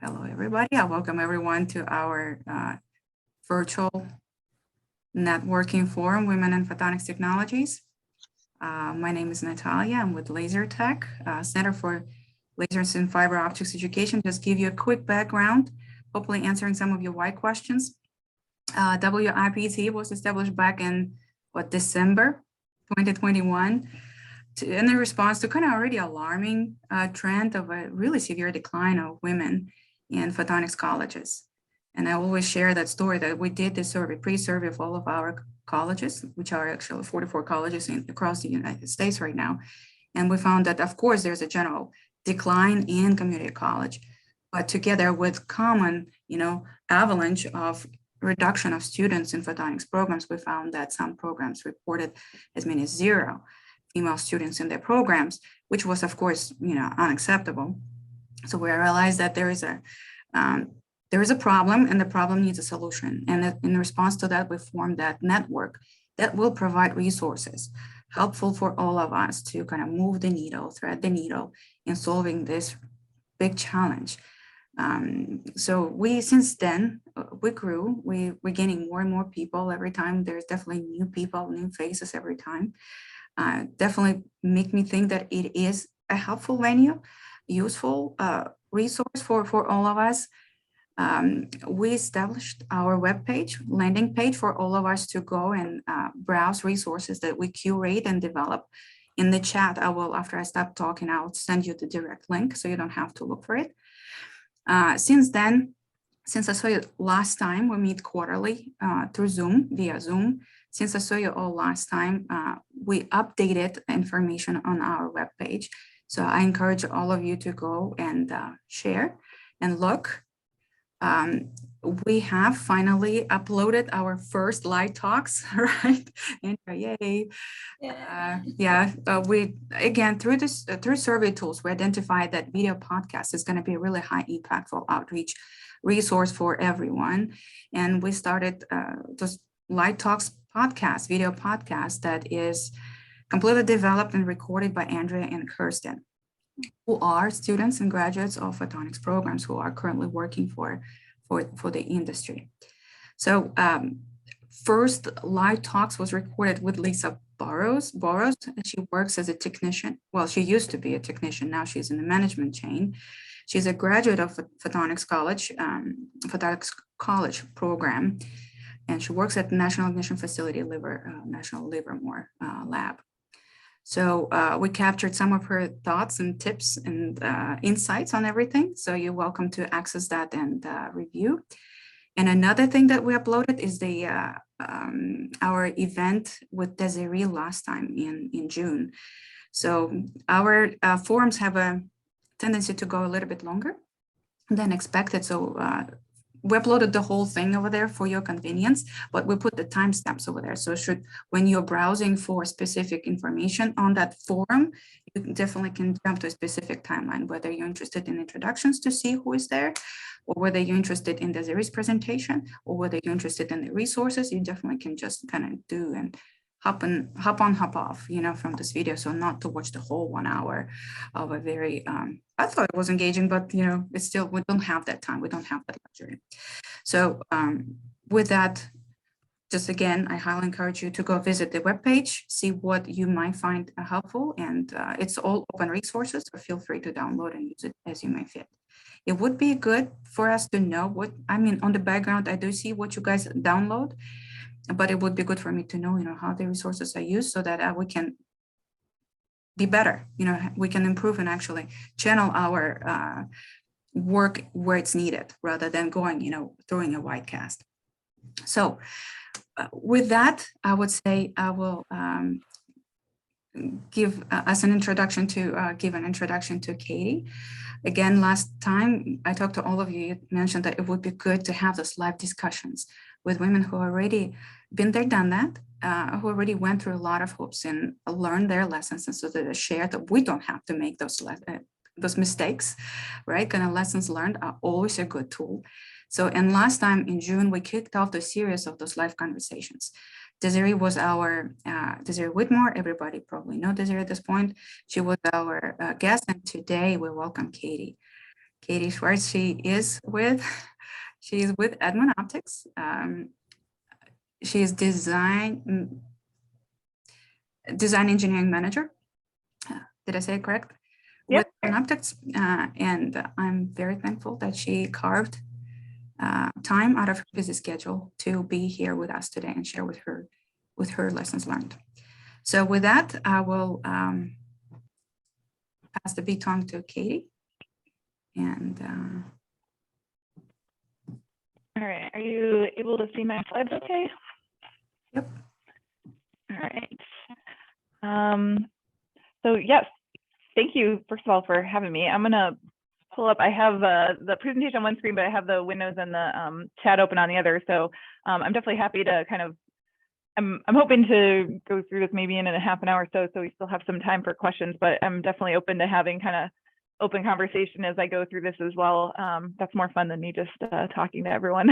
Hello, everybody. I welcome everyone to our virtual networking forum, Women in Photonics Technologies. My name is Natalia. I'm with LASER-TEC, Center for Lasers and Fiber Optics Education. Just give you a quick background, hopefully answering some of your why questions. WiPT was established back in December 2021 in response to kind of already alarming trend of a really severe decline of women in photonics colleges. And I always share that story that we did this survey, pre-survey of all of our colleges, which are actually 44 colleges across the United States right now. And we found that, of course, there's a general decline in community college, but together with common, avalanche of reduction of students in photonics programs, we found that some programs reported as many as 0 female students in their programs, which was, of course, unacceptable. So we realized that there is a problem, and the problem needs a solution. And in response to that, we formed that network that will provide resources helpful for all of us to kind of move the needle, thread the needle in solving this big challenge. So since then, we grew. We're getting more and more people every time. There's definitely new people, new faces every time. Definitely make me think that it is a helpful venue, useful resource for all of us. We established our webpage, landing page for all of us to go and browse resources that we curate and develop. In the chat, after I stop talking, I'll send you the direct link so you don't have to look for it. Since then, since I saw you last time, we meet quarterly through Zoom, via Zoom. Since I saw you all last time, we updated information on our webpage. So I encourage all of you to go and share and look. We have finally uploaded our first live talks, right? And yay! We again through survey tools, we identified that video podcast is going to be a really high impactful outreach resource for everyone, and we started this live talks podcast, video podcast that is completely developed and recorded by Andrea and Kirsten, who are students and graduates of photonics programs who are currently working for the industry. So first live talks was recorded with Lisa Burrows. She works as a technician. Well, she used to be a technician. Now she's in the management chain. She's a graduate of Photonics College program, and she works at the National Ignition Facility, National Livermore Lab. So we captured some of her thoughts and tips and insights on everything. So you're welcome to access that and review. And another thing that we uploaded is our event with Desiree last time in June. So our forums have a tendency to go a little bit longer than expected. So we uploaded the whole thing over there for your convenience, but we put the timestamps over there. So when you're browsing for specific information on that forum, you definitely can jump to a specific timeline, whether you're interested in introductions to see who is there, or whether you're interested in Desiree's presentation, or whether you're interested in the resources, you definitely can just kind of do and hop on, hop off, from this video. So not to watch the whole 1 hour of a very, I thought it was engaging, but it's still, we don't have that time. We don't have that luxury. So with that, just again, I highly encourage you to go visit the webpage, see what you might find helpful, and it's all open resources, so feel free to download and use it as you may fit. It would be good for us to know on the background, I do see what you guys download, but it would be good for me to know, how the resources are used so that we can be better. We can improve and actually channel our work where it's needed rather than going, throwing a wide cast. So with that, I would say I will give an introduction to Katie. Again, last time I talked to all of you, you mentioned that it would be good to have those live discussions with women who already been there, done that, who already went through a lot of hoops and learned their lessons, and so that they share that we don't have to make those mistakes, right? Kind of lessons learned are always a good tool. So, and last time in June, we kicked off the series of those live conversations. Desiree was our, Desiree Whitmore, everybody probably know Desiree at this point. She was our guest, and today we welcome Katie. Katie Schwertz. She is with Edmund Optics. She is design engineering manager. Did I say it correct? Yep. With Edmund Optics, and I'm very thankful that she carved time out of her busy schedule to be here with us today and share with her lessons learned. So with that, I will pass the baton to Katie. And all right, are you able to see my slides okay? Yep. All right. So yes, thank you, first of all, for having me. I'm gonna pull up, I have the presentation on one screen, but I have the windows and the chat open on the other. So I'm definitely happy to kind of, I'm hoping to go through this maybe in a half an hour or so we still have some time for questions, but I'm definitely open to having kind of open conversation as I go through this as well. That's more fun than me just talking to everyone.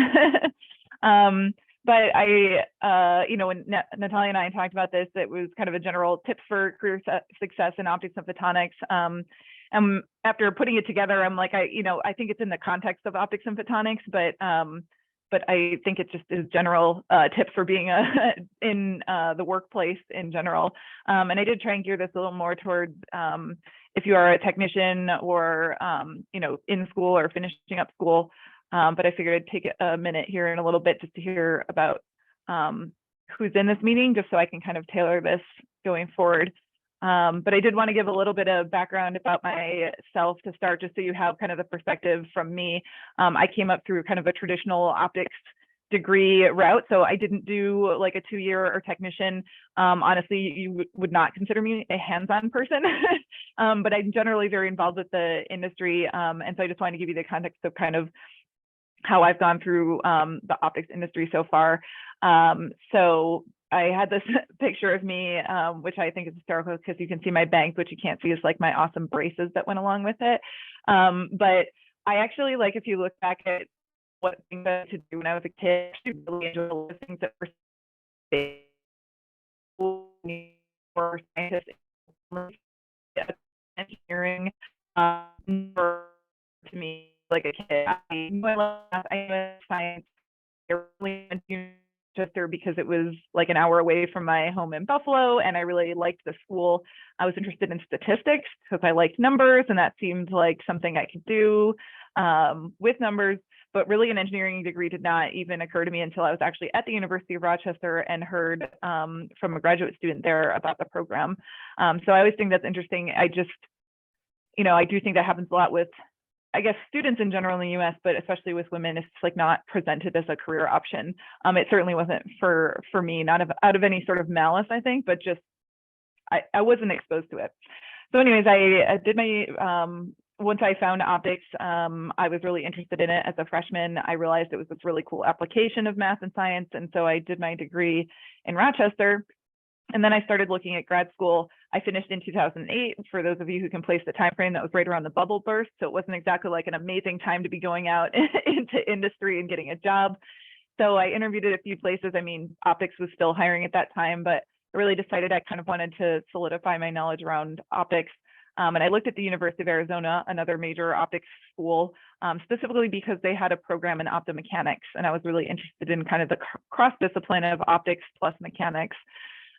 But when Natalia and I talked about this, it was kind of a general tips for career success in optics and photonics. And after putting it together, I'm like, I think it's in the context of optics and photonics, but I think it just is general tips for being in the workplace in general. And I did try and gear this a little more towards if you are a technician or in school or finishing up school. But I figured I'd take a minute here in a little bit just to hear about who's in this meeting, just so I can kind of tailor this going forward. But I did want to give a little bit of background about myself to start, just so you have kind of the perspective from me. I came up through kind of a traditional optics degree route, so I didn't do like a 2-year or technician. Honestly, you would not consider me a hands-on person, but I'm generally very involved with the industry, and so I just wanted to give you the context of kind of how I've gone through the optics industry so far. So I had this picture of me, which I think is hysterical because you can see my bangs, which you can't see is like my awesome braces that went along with it. But I actually, like, if you look back at what things I used to do when I was a kid, I actually really enjoyed a lot of things that were big for scientists, engineering, to me like a kid. I knew I loved math, I knew science. I really went to Manchester because it was like an hour away from my home in Buffalo, and I really liked the school. I was interested in statistics because I liked numbers, and that seemed like something I could do with numbers. But really, an engineering degree did not even occur to me until I was actually at the University of Rochester and heard from a graduate student there about the program. So I always think that's interesting. I just, I do think that happens a lot with, I guess, students in general in the US, but especially with women, it's like not presented as a career option. It certainly wasn't for me, not out of any sort of malice, I think, but just I wasn't exposed to it. So anyways, I did my, once I found optics, I was really interested in it as a freshman. I realized it was this really cool application of math and science. And so I did my degree in Rochester. And then I started looking at grad school. I finished in 2008. For those of you who can place the time frame, that was right around the bubble burst. So it wasn't exactly like an amazing time to be going out into industry and getting a job. So I interviewed at a few places. I mean, optics was still hiring at that time, but I really decided I kind of wanted to solidify my knowledge around optics. And I looked at the University of Arizona, another major optics school, specifically because they had a program in optomechanics. And I was really interested in kind of the cross-discipline of optics plus mechanics.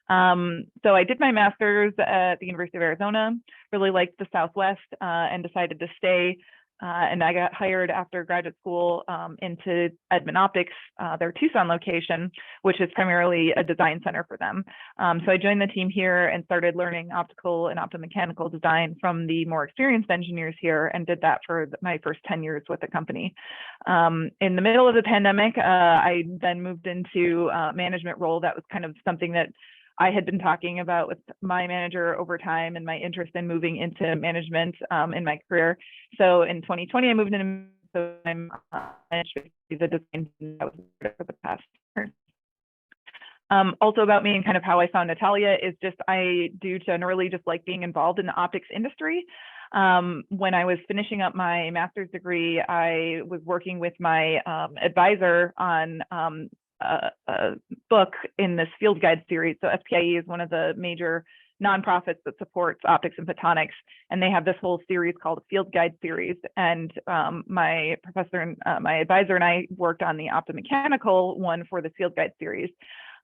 So I did my master's at the University of Arizona, really liked the Southwest, and decided to stay. And I got hired after graduate school into Edmund Optics, their Tucson location, which is primarily a design center for them. So I joined the team here and started learning optical and optomechanical design from the more experienced engineers here, and did that for my first 10 years with the company. In the middle of the pandemic, I then moved into a management role. That was kind of something that I had been talking about with my manager over time, and my interest in moving into management in my career. So in 2020, I moved into, so I'm the design that was for the past year. Also about me and kind of how I found Natalia is just, I do generally just like being involved in the optics industry. When I was finishing up my master's degree, I was working with my advisor on a book in this field guide series. So SPIE is one of the major nonprofits that supports optics and photonics, and they have this whole series called Field Guide Series. And my professor and my advisor and I worked on the optomechanical one for the Field Guide Series.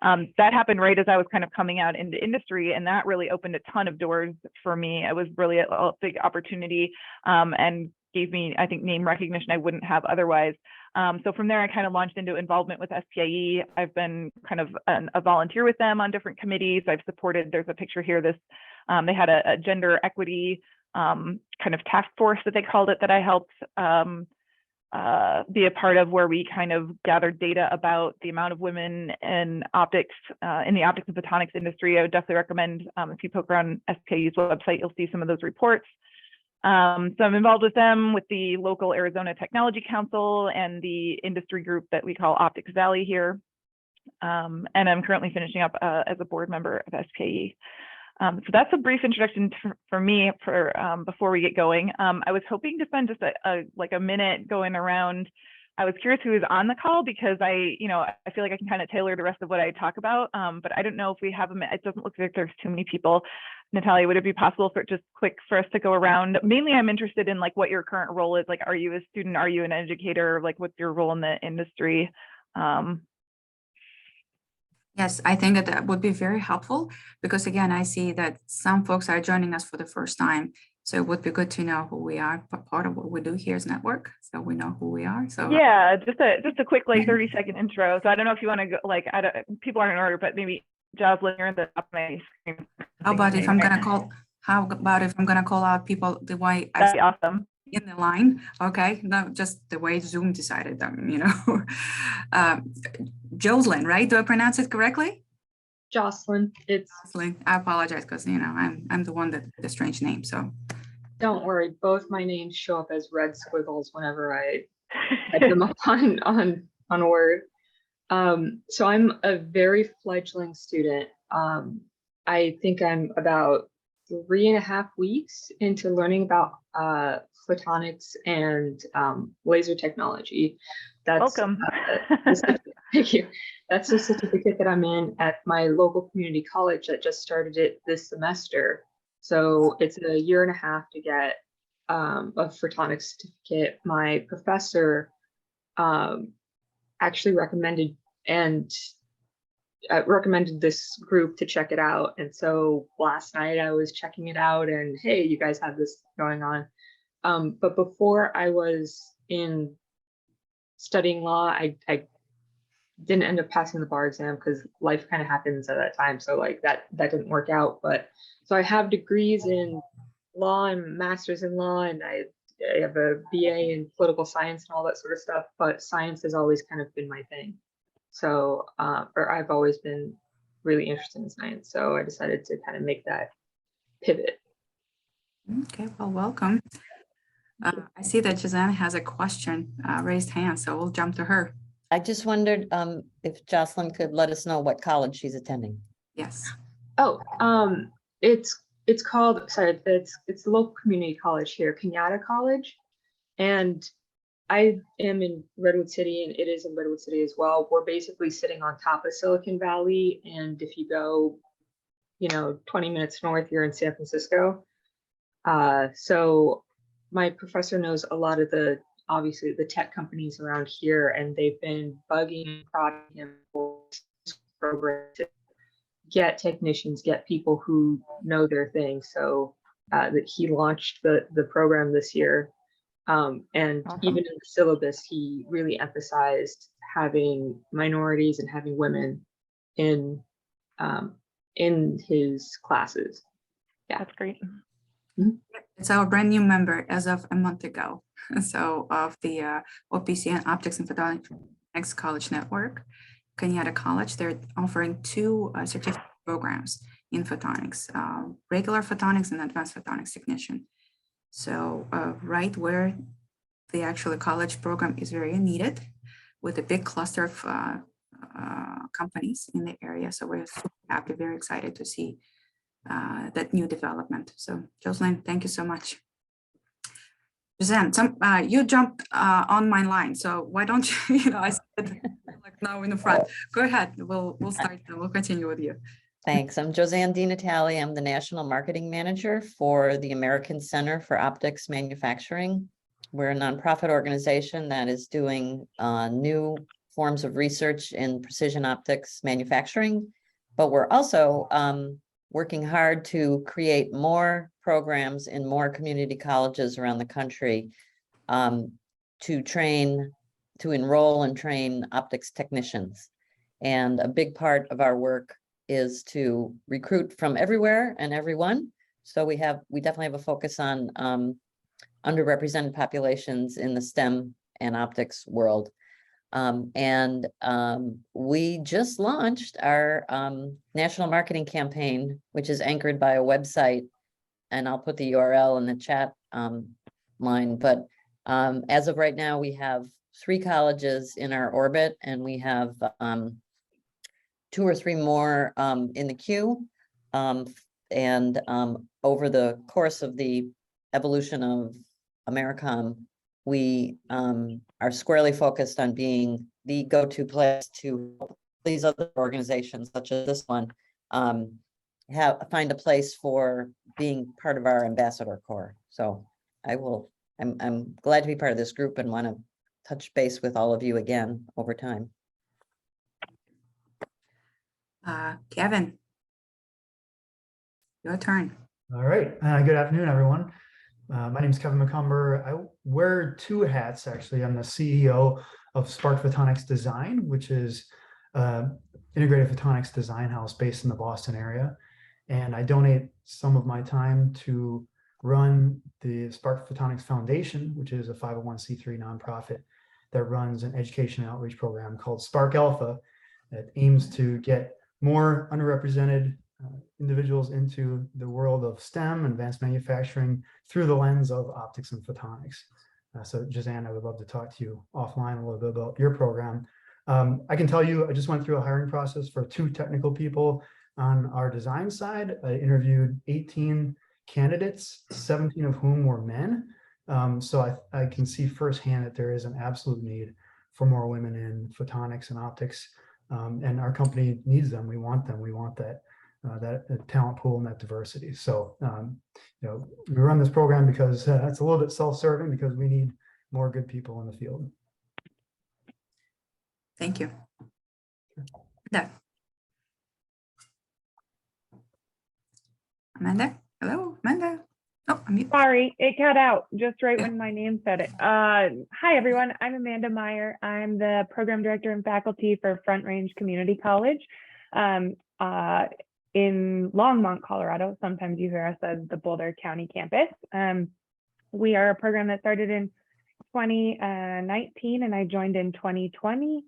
That happened right as I was kind of coming out into industry, and that really opened a ton of doors for me. It was really a big opportunity, and gave me, I think, name recognition I wouldn't have otherwise. So from there, I kind of launched into involvement with SPIE. I've been kind of a volunteer with them on different committees. I've supported, there's a picture here, they had a gender equity kind of task force that they called it, that I helped be a part of, where we kind of gathered data about the amount of women in optics, in the optics and photonics industry. I would definitely recommend, if you poke around SPIE's website, you'll see some of those reports. So I'm involved with them, with the local Arizona Technology Council and the industry group that we call Optics Valley here. And I'm currently finishing up as a board member of SPIE. So that's a brief introduction for me before we get going. I was hoping to spend just like a minute going around. I was curious who was on the call, because I feel like I can kind of tailor the rest of what I talk about. But I don't know if we have a minute. It doesn't look like there's too many people. Natalia, would it be possible for just quick for us to go around? Mainly, I'm interested in like what your current role is. Like, are you a student? Are you an educator? Like, what's your role in the industry? Yes, I think that would be very helpful, because again, I see that some folks are joining us for the first time. So it would be good to know who we are. Part of what we do here is network, so we know who we are. So yeah, just a quick like 30-second intro. So I don't know if you want to go, like, people aren't in order, but maybe Jocelyn, you're in the top of my screen. How about if I'm gonna call out people the way That'd be awesome. In the line? Okay, no, just the way Zoom decided them, Jocelyn, right? Do I pronounce it correctly? Jocelyn, it's Jocelyn. I apologize, because I'm the one that the strange name. So don't worry, both my names show up as red squiggles whenever I type them up on Word. So I'm a very fledgling student. I think I'm about 3.5 weeks into learning about photonics and laser technology. That's welcome. Thank you. That's a certificate that I'm in at my local community college that just started it this semester. So it's a 1.5 years to get a photonics certificate. My professor actually recommended this group to check it out. And so last night I was checking it out, and hey, you guys have this going on. But before I was in studying law, I didn't end up passing the bar exam because life kind of happens at that time. So like that didn't work out. But so I have degrees in law and master's in law, and I have a BA in political science and all that sort of stuff. But science has always kind of been my thing. So, or I've always been really interested in science. So I decided to kind of make that pivot. okay, well, welcome. I see that Jazan has a question, raised hand, so we'll jump to her. I just wondered if Jocelyn could let us know what college she's attending. Yes. Oh, it's called, sorry, it's the local community college here, Kenyatta College. And I am in Redwood City, and it is in Redwood City as well. We're basically sitting on top of Silicon Valley. And if you go, 20 minutes north, you're in San Francisco. So my professor knows a lot of obviously the tech companies around here, and they've been bugging and prodding him for this program to get technicians, get people who know their thing. So that he launched the program this year. And awesome. Even in the syllabus, he really emphasized having minorities and having women in his classes. Yeah, that's great. It's our brand new member as of a month ago. So of the OPC and Optics and Photonics College Network, Kenyatta College, they're offering 2 certificate programs in photonics, regular photonics and advanced photonics technician. So right where the actual college program is very needed, with a big cluster of companies in the area. So we're super happy, very excited to see that new development. So Jocelyn, thank you so much. Suzanne, you jumped on my line, so why don't you, I said like now in the front. Go ahead, we'll start, we'll continue with you. Thanks. I'm Josanne DiNatale. I'm the National Marketing Manager for the American Center for Optics Manufacturing. We're a nonprofit organization that is doing new forms of research in precision optics manufacturing, but we're also working hard to create more programs in more community colleges around the country to enroll and train optics technicians. And a big part of our work is to recruit from everywhere and everyone. So we definitely have a focus on underrepresented populations in the STEM and optics world. We just launched our national marketing campaign, which is anchored by a website, and I'll put the URL in the chat line. But as of right now, we have 3 colleges in our orbit, and we have 2 or 3 more in the queue. Over the course of the evolution of Americom, we are squarely focused on being the go-to place to help these other organizations, such as this one, find a place for being part of our ambassador corps. So I'm glad to be part of this group and want to touch base with all of you again over time. Kevin, your turn. All right. Good afternoon, everyone. My name is Kevin McCumber. I wear 2 hats, actually. I'm the CEO of Spark Photonics Design, which is integrated photonics design house based in the Boston area. And I donate some of my time to run the Spark Photonics Foundation, which is a 501c3 nonprofit that runs an education and outreach program called Spark Alpha that aims to get more underrepresented individuals into the world of STEM and advanced manufacturing through the lens of optics and photonics. So Josanne, I would love to talk to you offline a little bit about your program. I can tell you, I just went through a hiring process for 2 technical people on our design side. I interviewed 18 candidates, 17 of whom were men. So I can see firsthand that there is an absolute need for more women in photonics and optics. And our company needs them. We want them. We want that talent pool and that diversity. So, we run this program because it's a little bit self-serving because we need more good people in the field. Thank you. No. Amanda? Hello, Amanda? Oh, I'm mute. Sorry, it cut out just right when my name said it. Hi, everyone. I'm Amanda Meyer. I'm the program director and faculty for Front Range Community College in Longmont, Colorado. Sometimes you hear us as the Boulder County campus. We are a program that started in 2019 and I joined in 2020.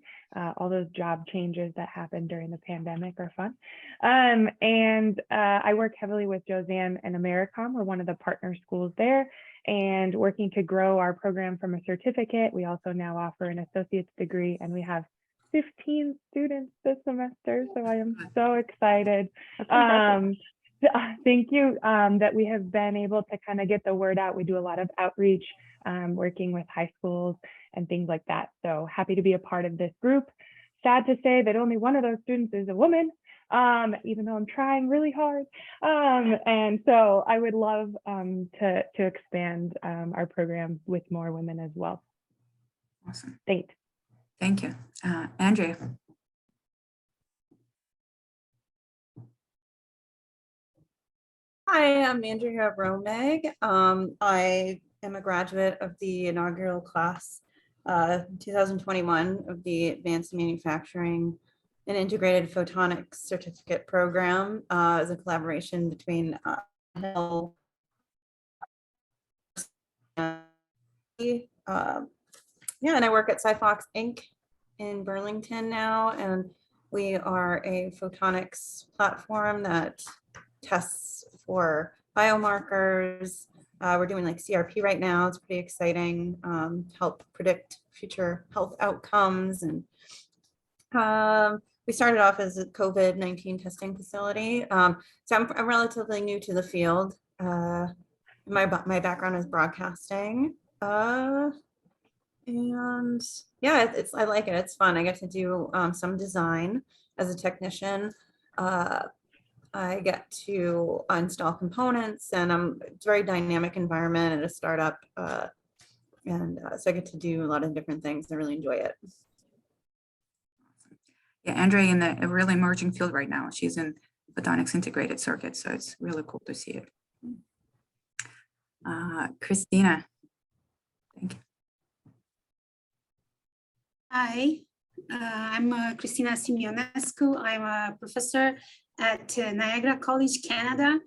All those job changes that happened during the pandemic are fun. I work heavily with Josanne and Americom. We're one of the partner schools there and working to grow our program from a certificate. We also now offer an associate's degree and we have 15 students this semester. So I am so excited. Thank you that we have been able to kind of get the word out. We do a lot of outreach, working with high schools and things like that. So happy to be a part of this group. Sad to say that only one of those students is a woman, even though I'm trying really hard. And so I would love to expand our program with more women as well. Awesome. Thanks. Thank you. Andrea. Hi, I'm Andrea Romeg. I am a graduate of the inaugural class 2021 of the Advanced Manufacturing and Integrated Photonics Certificate Program as a collaboration between Hill and I work at SciFox Inc. in Burlington now, and we are a photonics platform that tests for biomarkers. We're doing like CRP right now. It's pretty exciting. Help predict future health outcomes. And we started off as a COVID-19 testing facility. So I'm relatively new to the field. My background is broadcasting. And yeah, I like it. It's fun. I get to do some design as a technician. I get to install components, and it's a very dynamic environment at a startup. So I get to do a lot of different things. I really enjoy it. Yeah, Andrea in a really emerging field right now. She's in photonics integrated circuits, so it's really cool to see it. Christina, thank you. Hi, I'm Christina Simeonescu. I'm a professor at Niagara College, Canada.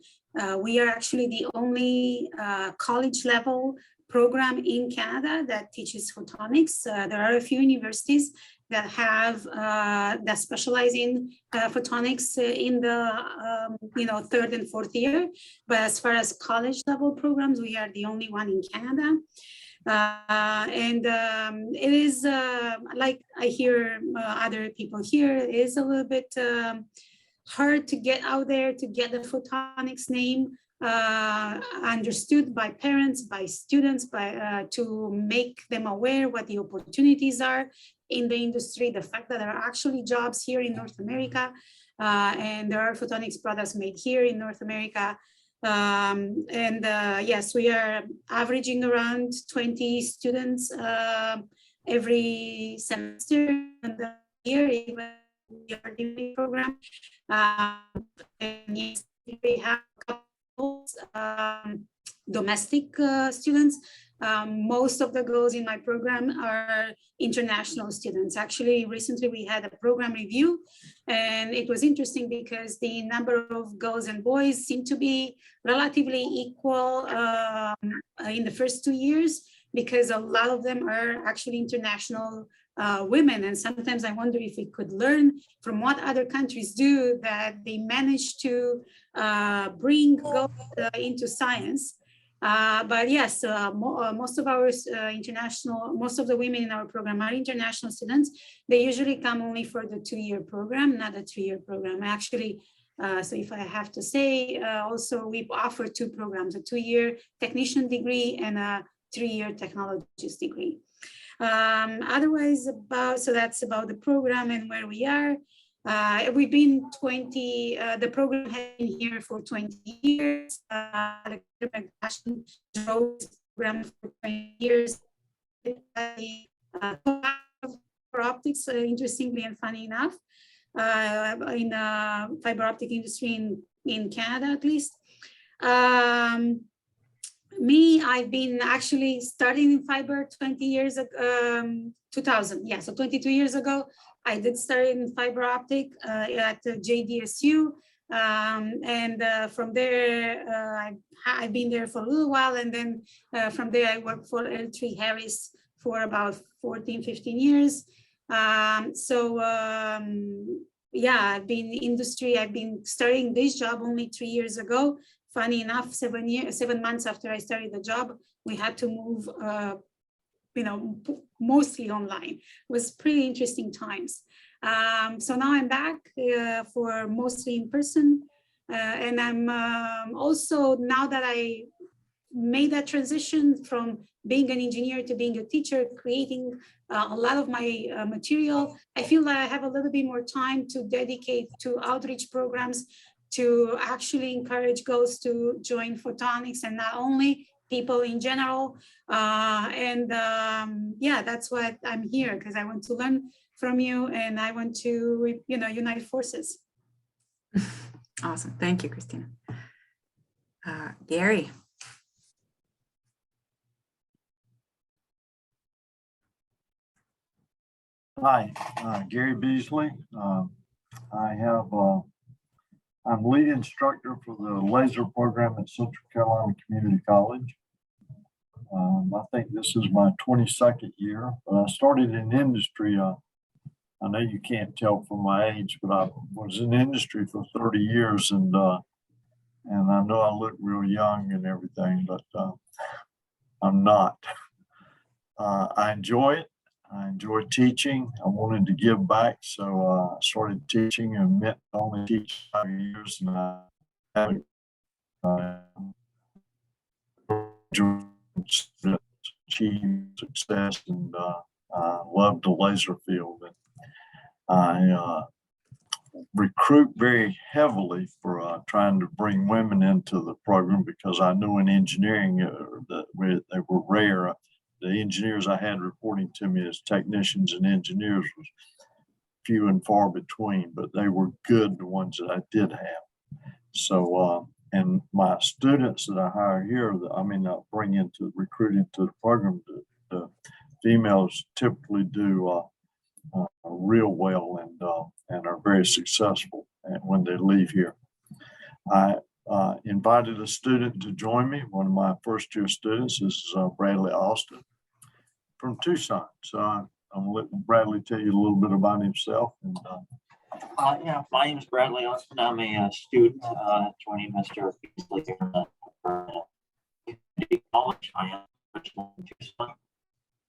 We are actually the only college level program in Canada that teaches photonics. There are a few universities that have that specialize in photonics in the third and fourth year. But as far as college level programs, we are the only one in Canada. It is like I hear other people here, it is a little bit hard to get out there, to get the photonics name understood by parents, by students, to make them aware what the opportunities are in the industry, the fact that there are actually jobs here in North America, and there are photonics products made here in North America. Yes, we are averaging around 20 students every semester in the year, even the RDP program. And yes, we have a couple domestic students. Most of the girls in my program are international students. Actually, recently we had a program review, and it was interesting because the number of girls and boys seemed to be relatively equal in the first 2 years, because a lot of them are actually international women. And sometimes I wonder if we could learn from what other countries do, that they manage to bring girls into science. But yes, most of our most of the women in our program are international students. They usually come only for the 2-year program, not a 3-year program. Actually, so if I have to say, also we offer 2 programs, a 2-year technician degree and a 3-year technologist degree. Otherwise, so that's about the program and where we are. We've been the program has been here for 20 years. The drove this program for 20 years. For optics, interestingly and funny enough, in the fiber optic industry in Canada, at least. I've been actually starting in fiber 20 years ago, 2000, yeah, so 22 years ago. I did start in fiber optic at JDSU, and from there, I've been there for a little while, and then from there I worked for L3 Harris for about 14, 15 years. Yeah, I've been in the industry. I've been starting this job only 3 years ago. Funny enough, 7 months after I started the job, we had to move, mostly online. It was pretty interesting times. So now I'm back for mostly in person. And I'm also, now that I made that transition from being an engineer to being a teacher, creating a lot of my material, I feel that I have a little bit more time to dedicate to outreach programs, to actually encourage girls to join photonics, and not only people in general. Yeah, that's what I'm here, because I want to learn from you, and I want to, unite forces. Awesome. Thank you, Christina. Gary. Hi, Gary Beasley. I'm lead instructor for the laser program at Central Carolina Community College. I think this is my 22nd year, but I started in industry. I know you can't tell from my age, but I was in industry for 30 years, and I know I look real young and everything, but I'm not. I enjoy it. I enjoy teaching. I wanted to give back, so I started teaching, and meant to only teach 5 years, and I haven't achieved success, and I love the laser field. And I recruit very heavily for trying to bring women into the program because I knew in engineering that they were rare. The engineers I had reporting to me as technicians and engineers was few and far between, but they were good, the ones that I did have. So, and my students that I hire here, I bring into recruiting to the program, the females typically do real well and are very successful when they leave here. I invited a student to join me. One of my first year students is Bradley Austin from Tucson. So I'm going to let Bradley tell you a little bit about himself. And, yeah, my name is Bradley Austin. I'm a student joining Mr. Beasley here in the college. I am originally in Tucson.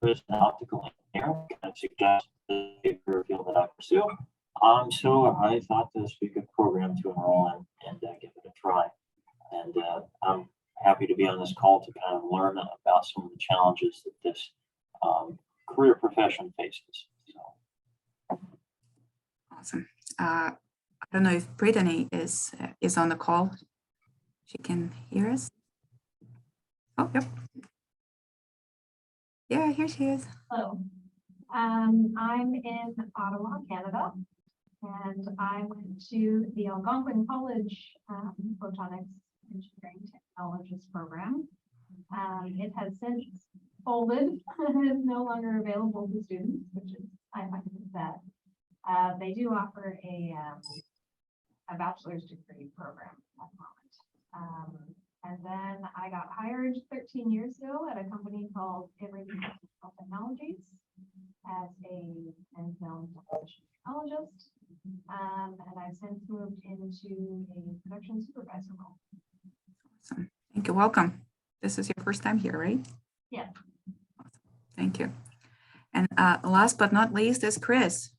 As an optical engineer, I suggest the career field that I pursue. So I thought this would be a good program to enroll in and give it a try. And I'm happy to be on this call to kind of learn about some of the challenges that this career profession faces. So. Awesome. I don't know if Brittany is on the call. She can hear us. Oh, yep. Yeah, here she is. Hello. I'm in Ottawa, Canada, and I went to the Algonquin College Photonics Engineering Technologies program. It has since folded and is no longer available to students, which is, I find sad. They do offer a bachelor's degree program at the moment. And then I got hired 13 years ago at a company called Photonics Technologies as a known technologist. And I've since moved into a production supervisor role. Awesome. Thank you. Welcome. This is your first time here, right? Yeah. Awesome. Thank you. And last but not least is Chris.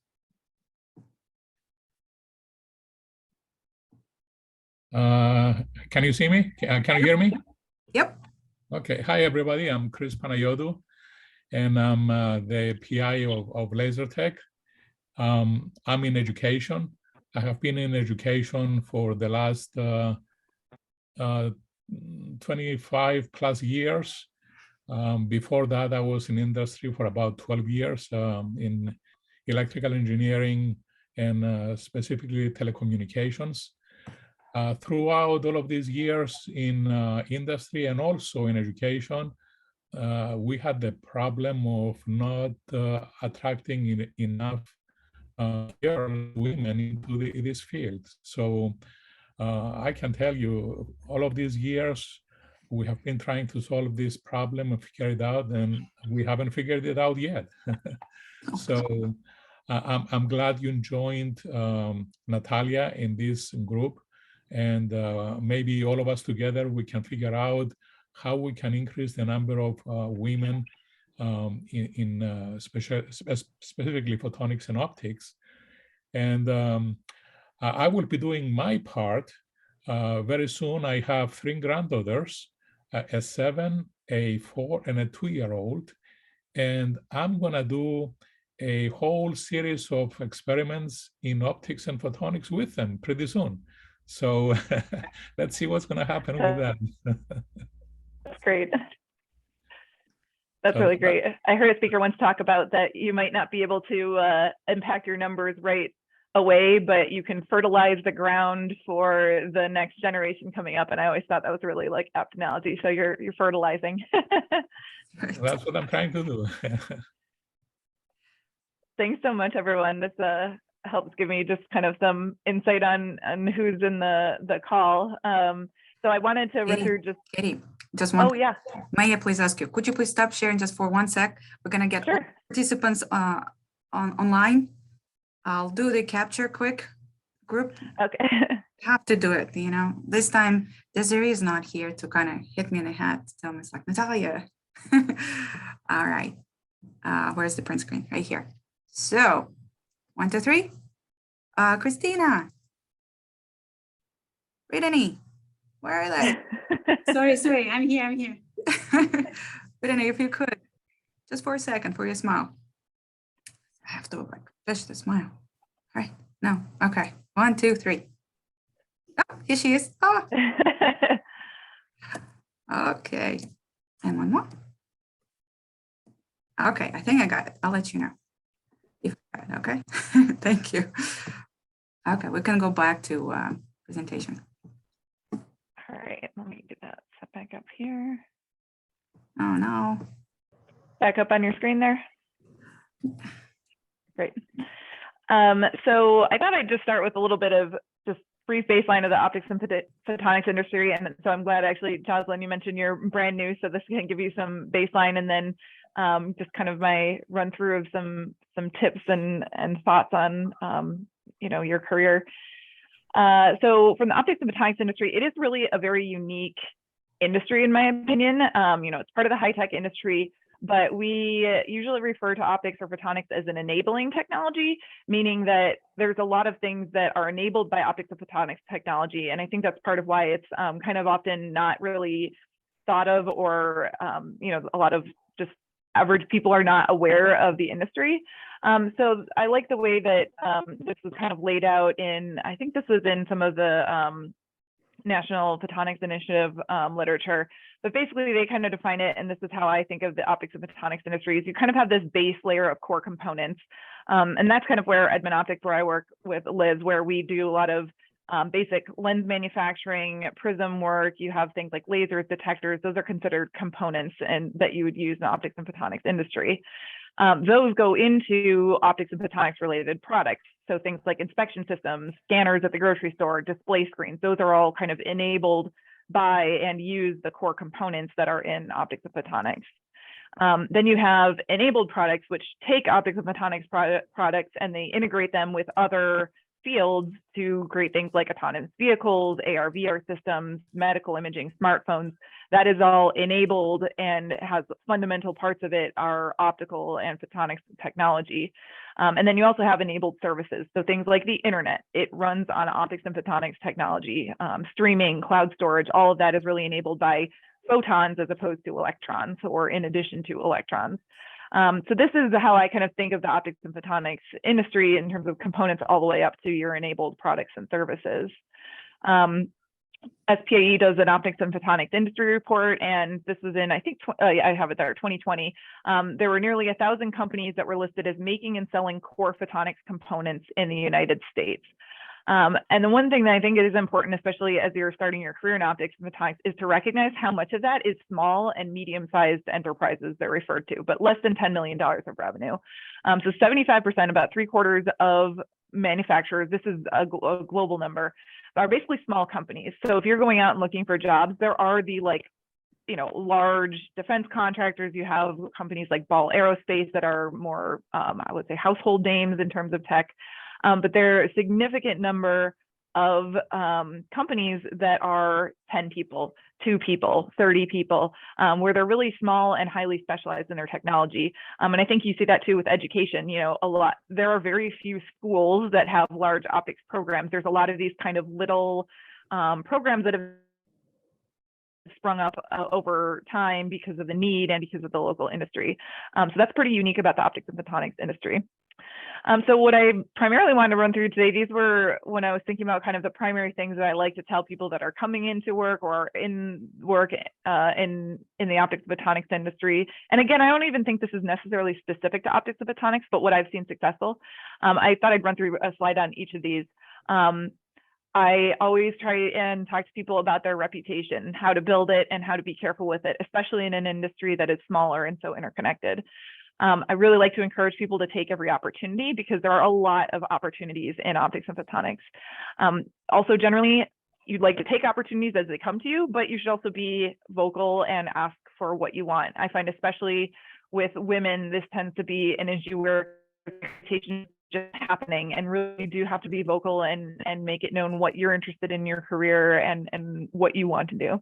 Can you see me? Can you hear me? Yep. Okay. Hi, everybody. I'm Chris Panayotou, and I'm the PI of LASER-TEC. I'm in education. I have been in education for the last 25 plus years. Before that, I was in industry for about 12 years in electrical engineering and specifically telecommunications. Throughout all of these years in industry and also in education, we had the problem of not attracting enough women into this field. So I can tell you, all of these years, we have been trying to solve this problem and figure it out, and we haven't figured it out yet. So I'm glad you joined Natalia in this group. And maybe all of us together, we can figure out how we can increase the number of women in specifically photonics and optics. And I will be doing my part very soon. I have 3 granddaughters, a 7, a 4, and a 2-year-old. And I'm gonna do a whole series of experiments in optics and photonics with them pretty soon. So let's see what's going to happen with that. That's great. That's really great. I heard a speaker once talk about that you might not be able to impact your numbers right away, but you can fertilize the ground for the next generation coming up. And I always thought that was really like apt analogy. So you're fertilizing. That's what I'm trying to do. Thanks so much, everyone. This helps give me just kind of some insight on who's in the call. So I wanted to run through Katie, just one. Oh yeah. May I please ask you, could you please stop sharing just for 1 sec? We're gonna get sure. Participants online. I'll do the capture quick group. Okay. Have to do it, you know. This time Desiree is not here to kind of hit me in the head. Tell me it's like, Natalia. All right. Where's the print screen? Right here. So 1, 2, 3. Christina. Brittany, where are they? Sorry, I'm here. Brittany, if you could, just for a second, for your smile. I have to like fish the smile. All right, no, okay. 1, 2, 3. Oh, here she is. Oh, okay. And one more. Okay, I think I got it. I'll let you know if I got it, okay? Thank you. Okay, we're gonna go back to presentation. All right, let me get that set back up here. Oh, no. Back up on your screen there. Great. So I thought I'd just start with a little bit of just brief baseline of the optics and photonics industry. And so I'm glad actually, Jocelyn, you mentioned you're brand new, so this can give you some baseline and then just kind of my run through of some tips and thoughts on your career. So from the optics and photonics industry, it is really a very unique industry in my opinion. It's part of the high-tech industry, but we usually refer to optics or photonics as an enabling technology, meaning that there's a lot of things that are enabled by optics and photonics technology. And I think that's part of why it's kind of often not really thought of, or a lot of just average people are not aware of the industry. So I like the way that this was kind of laid out in, I think this was in some of the National Photonics Initiative literature, but basically they kind of define it, and this is how I think of the optics and photonics industry, is you kind of have this base layer of core components. And that's kind of where Edmond Optics, where I work with, lives, where we do a lot of basic lens manufacturing, prism work. You have things like lasers, detectors, those are considered components and that you would use in the optics and photonics industry. Those go into optics and photonics related products. So things like inspection systems, scanners at the grocery store, display screens, those are all kind of enabled by and use the core components that are in optics and photonics. Then you have enabled products, which take optics and photonics products and they integrate them with other fields to create things like autonomous vehicles, AR, VR systems, medical imaging, smartphones. That is all enabled and has fundamental parts of it are optical and photonics technology. And then you also have enabled services. So things like the internet, it runs on optics and photonics technology, streaming, cloud storage, all of that is really enabled by photons as opposed to electrons, or in addition to electrons. So this is how I kind of think of the optics and photonics industry in terms of components all the way up to your enabled products and services. SPAE does an optics and photonics industry report, and this was in, I think, I have it there, 2020. There were nearly 1,000 companies that were listed as making and selling core photonics components in the United States. And the one thing that I think is important, especially as you're starting your career in optics and photonics, is to recognize how much of that is small and medium-sized enterprises they're referred to, but less than $10 million of revenue. So 75%, about 3/4 of manufacturers, this is a global number, are basically small companies. So if you're going out and looking for jobs, there are the large defense contractors. You have companies like Ball Aerospace that are more, I would say, household names in terms of tech. But there are a significant number of companies that are 10 people, 2 people, 30 people, where they're really small and highly specialized in their technology. And I think you see that too with education, a lot. There are very few schools that have large optics programs. There's a lot of these kind of little programs that have sprung up over time because of the need and because of the local industry. So that's pretty unique about the optics and photonics industry. So what I primarily wanted to run through today, these were when I was thinking about kind of the primary things that I like to tell people that are coming into work or in work in the optics and photonics industry. And again, I don't even think this is necessarily specific to optics and photonics, but what I've seen successful. I thought I'd run through a slide on each of these. I always try and talk to people about their reputation, how to build it and how to be careful with it, especially in an industry that is smaller and so interconnected. I really like to encourage people to take every opportunity because there are a lot of opportunities in optics and photonics. Also, generally, you'd like to take opportunities as they come to you, but you should also be vocal and ask for what you want. I find especially with women, this tends to be an issue where reputation is just happening, and really do have to be vocal and make it known what you're interested in your career and what you want to do.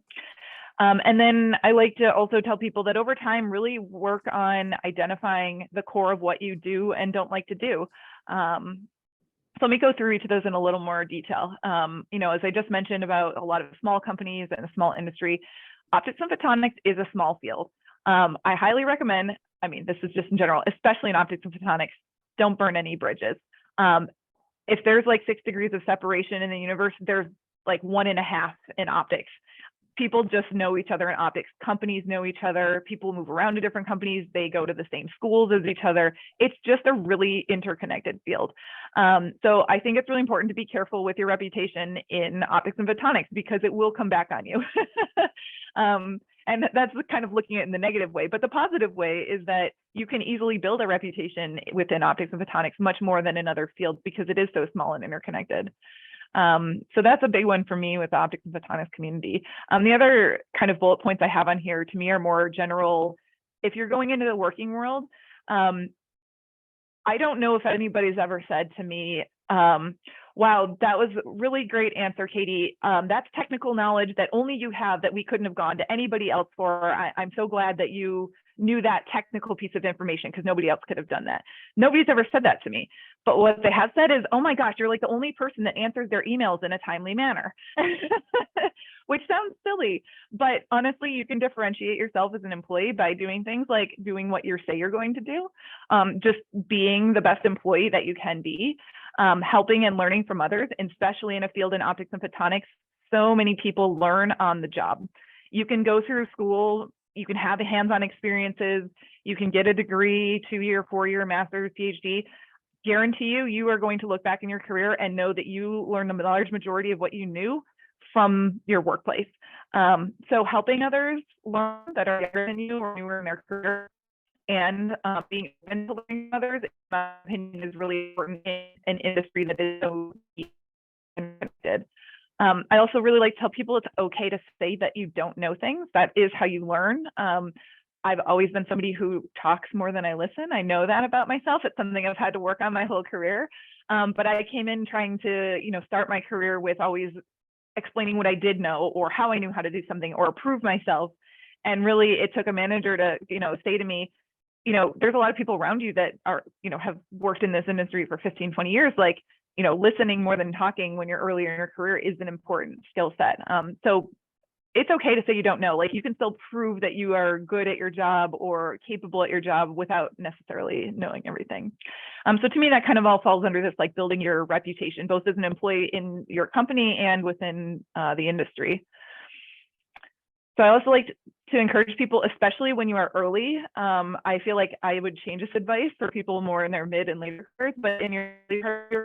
And then I like to also tell people that over time, really work on identifying the core of what you do and don't like to do. So let me go through each of those in a little more detail. As I just mentioned about a lot of small companies and a small industry, optics and photonics is a small field. I highly recommend, this is just in general, especially in optics and photonics, don't burn any bridges. If there's like 6 degrees of separation in the universe, there's like 1.5 in optics. People just know each other in optics. Companies know each other. People move around to different companies. They go to the same schools as each other. It's just a really interconnected field. So I think it's really important to be careful with your reputation in optics and photonics because it will come back on you. And that's kind of looking at it in the negative way. But the positive way is that you can easily build a reputation within optics and photonics much more than in other fields because it is so small and interconnected. So that's a big one for me with the optics and photonics community. The other kind of bullet points I have on here to me are more general. If you're going into the working world, I don't know if anybody's ever said to me, wow, that was a really great answer, Katie. That's technical knowledge that only you have that we couldn't have gone to anybody else for. I'm so glad that you knew that technical piece of information because nobody else could have done that. Nobody's ever said that to me. But what they have said is, oh my gosh, you're like the only person that answers their emails in a timely manner, which sounds silly. But honestly, you can differentiate yourself as an employee by doing things like doing what you say you're going to do, just being the best employee that you can be, helping and learning from others, especially in a field in optics and photonics. So many people learn on the job. You can go through school, you can have hands-on experiences, you can get a degree, 2-year, 4-year, master's, PhD. Guarantee you, you are going to look back in your career and know that you learned a large majority of what you knew from your workplace. So helping others learn that are younger than you or newer in their career and being open to learning from others, in my opinion, is really important in an industry that is so connected. I also really like to tell people it's okay to say that you don't know things. That is how you learn. I've always been somebody who talks more than I listen. I know that about myself. It's something I've had to work on my whole career. But I came in trying to, start my career with always explaining what I did know or how I knew how to do something or prove myself. And really, it took a manager to, say to me, there's a lot of people around you that are, have worked in this industry for 15, 20 years. Like, listening more than talking when you're earlier in your career is an important skill set. So it's okay to say you don't know. Like, you can still prove that you are good at your job or capable at your job without necessarily knowing everything. So to me, that kind of all falls under this, like building your reputation, both as an employee in your company and within the industry. So I also like to encourage people, especially when you are early. I feel like I would change this advice for people more in their mid and later careers, but in your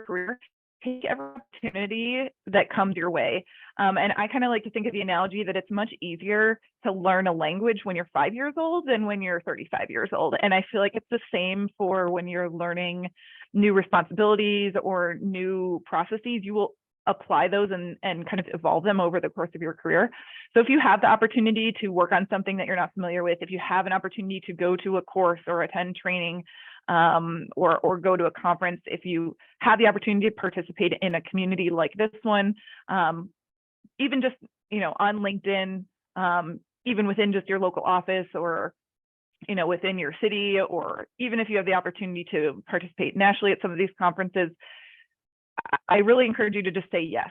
career, take every opportunity that comes your way. And I kind of like to think of the analogy that it's much easier to learn a language when you're 5 years old than when you're 35 years old. And I feel like it's the same for when you're learning new responsibilities or new processes. You will apply those and kind of evolve them over the course of your career. So if you have the opportunity to work on something that you're not familiar with, if you have an opportunity to go to a course or attend training, or go to a conference, if you have the opportunity to participate in a community like this one, even just, on LinkedIn, even within just your local office or, within your city, or even if you have the opportunity to participate nationally at some of these conferences, I really encourage you to just say yes.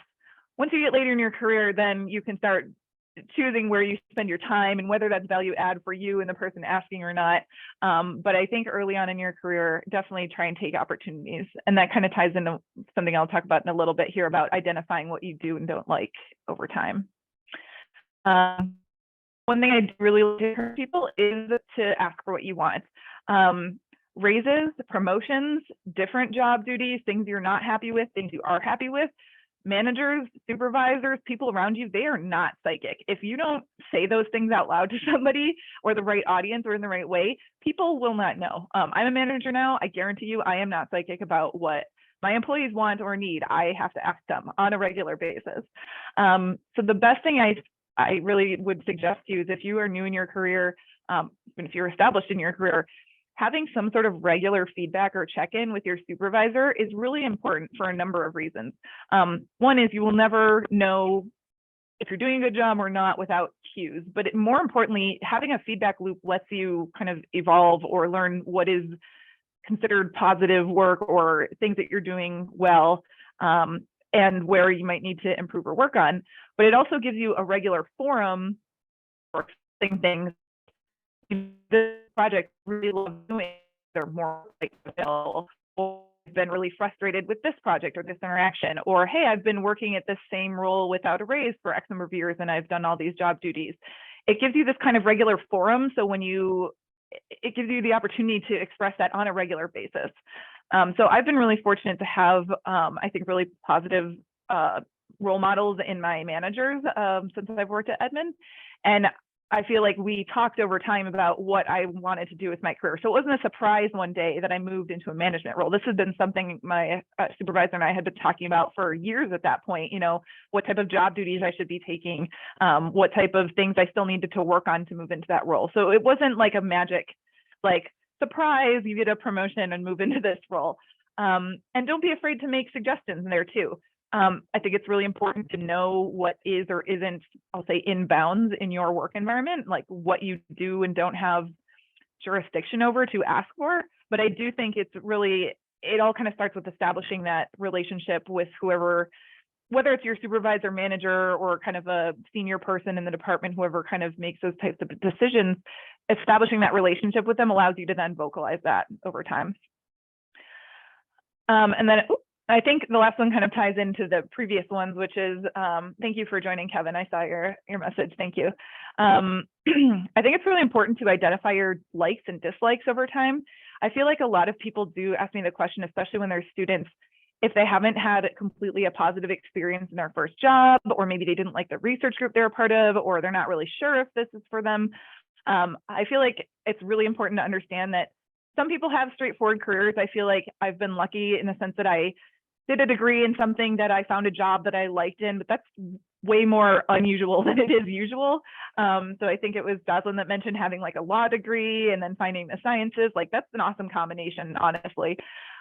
Once you get later in your career, then you can start choosing where you spend your time and whether that's value add for you and the person asking or not. But I think early on in your career, definitely try and take opportunities. And that kind of ties into something I'll talk about in a little bit here about identifying what you do and don't like over time. One thing I really like to encourage people is to ask for what you want. Raises, promotions, different job duties, things you're not happy with, things you are happy with. Managers, supervisors, people around you, they are not psychic. If you don't say those things out loud to somebody or the right audience or in the right way, people will not know. I'm a manager now. I guarantee you I am not psychic about what my employees want or need. I have to ask them on a regular basis. So the best thing I really would suggest to you is if you are new in your career, even if you're established in your career, having some sort of regular feedback or check-in with your supervisor is really important for a number of reasons. One is you will never know if you're doing a good job or not without cues, but more importantly, having a feedback loop lets you kind of evolve or learn what is considered positive work or things that you're doing well, and where you might need to improve or work on. But it also gives you a regular forum for things this project really love doing. They're more like available, been really frustrated with this project or this interaction, or hey, I've been working at this same role without a raise for X number of years and I've done all these job duties. It gives you this kind of regular forum. So it gives you the opportunity to express that on a regular basis. So I've been really fortunate to have, I think, really positive role models in my managers since I've worked at Edmond. And I feel like we talked over time about what I wanted to do with my career. So it wasn't a surprise one day that I moved into a management role. This has been something my supervisor and I had been talking about for years at that point, you know, what type of job duties I should be taking, what type of things I still needed to work on to move into that role. So it wasn't like a magic, like, surprise, you get a promotion and move into this role. And don't be afraid to make suggestions there too. I think it's really important to know what is or isn't, I'll say, in bounds in your work environment, like what you do and don't have jurisdiction over to ask for. But I do think it's really, it all kind of starts with establishing that relationship with whoever, whether it's your supervisor, manager, or kind of a senior person in the department, whoever kind of makes those types of decisions. Establishing that relationship with them allows you to then vocalize that over time. And then I think the last one kind of ties into the previous ones, which is, thank you for joining, Kevin. I saw your message. Thank you. I think it's really important to identify your likes and dislikes over time. I feel like a lot of people do ask me the question, especially when they're students, if they haven't had completely a positive experience in their first job, or maybe they didn't like the research group they're a part of, or they're not really sure if this is for them. I feel like it's really important to understand that some people have straightforward careers. I feel like I've been lucky in the sense that I did a degree in something that I found a job that I liked in, but that's way more unusual than it is usual. So I think it was Jocelyn that mentioned having like a law degree and then finding the sciences. Like, that's an awesome combination, honestly.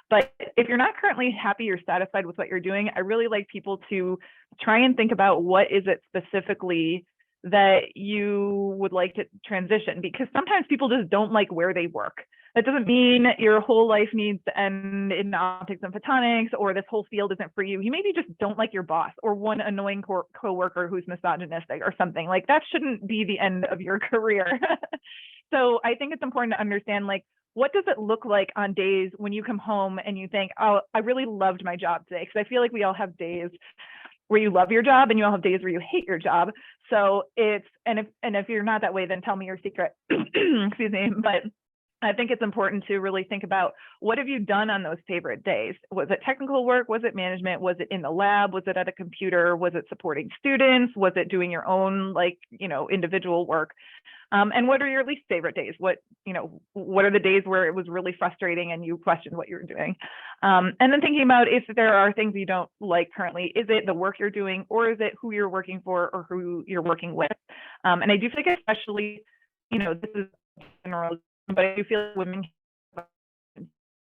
But if you're not currently happy or satisfied with what you're doing, I really like people to try and think about what is it specifically that you would like to transition, because sometimes people just don't like where they work. That doesn't mean your whole life needs to end in optics and photonics, or this whole field isn't for you. You maybe just don't like your boss, or one annoying coworker who's misogynistic or something. Like, that shouldn't be the end of your career. So I think it's important to understand, like, what does it look like on days when you come home and you think, oh, I really loved my job today? Because I feel like we all have days where you love your job and you all have days where you hate your job. So it's, and if you're not that way, then tell me your secret. Excuse me. But I think it's important to really think about, what have you done on those favorite days? Was it technical work? Was it management? Was it in the lab? Was it at a computer? Was it supporting students? Was it doing your own, like, you know, individual work? And what are your least favorite days? What are the days where it was really frustrating and you questioned what you were doing? And then thinking about if there are things you don't like currently, is it the work you're doing, or is it who you're working for or who you're working with? And I do think, especially, this is general, but I do feel like women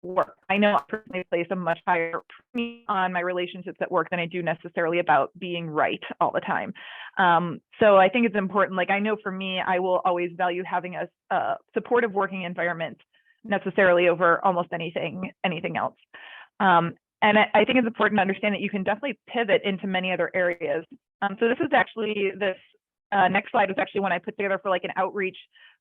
work. I know I personally place a much higher premium on my relationships at work than I do necessarily about being right all the time. So I think it's important. Like, I know for me, I will always value having a supportive working environment necessarily over almost anything else. And I think it's important to understand that you can definitely pivot into many other areas. So this is actually, this next slide was actually one I put together for like an outreach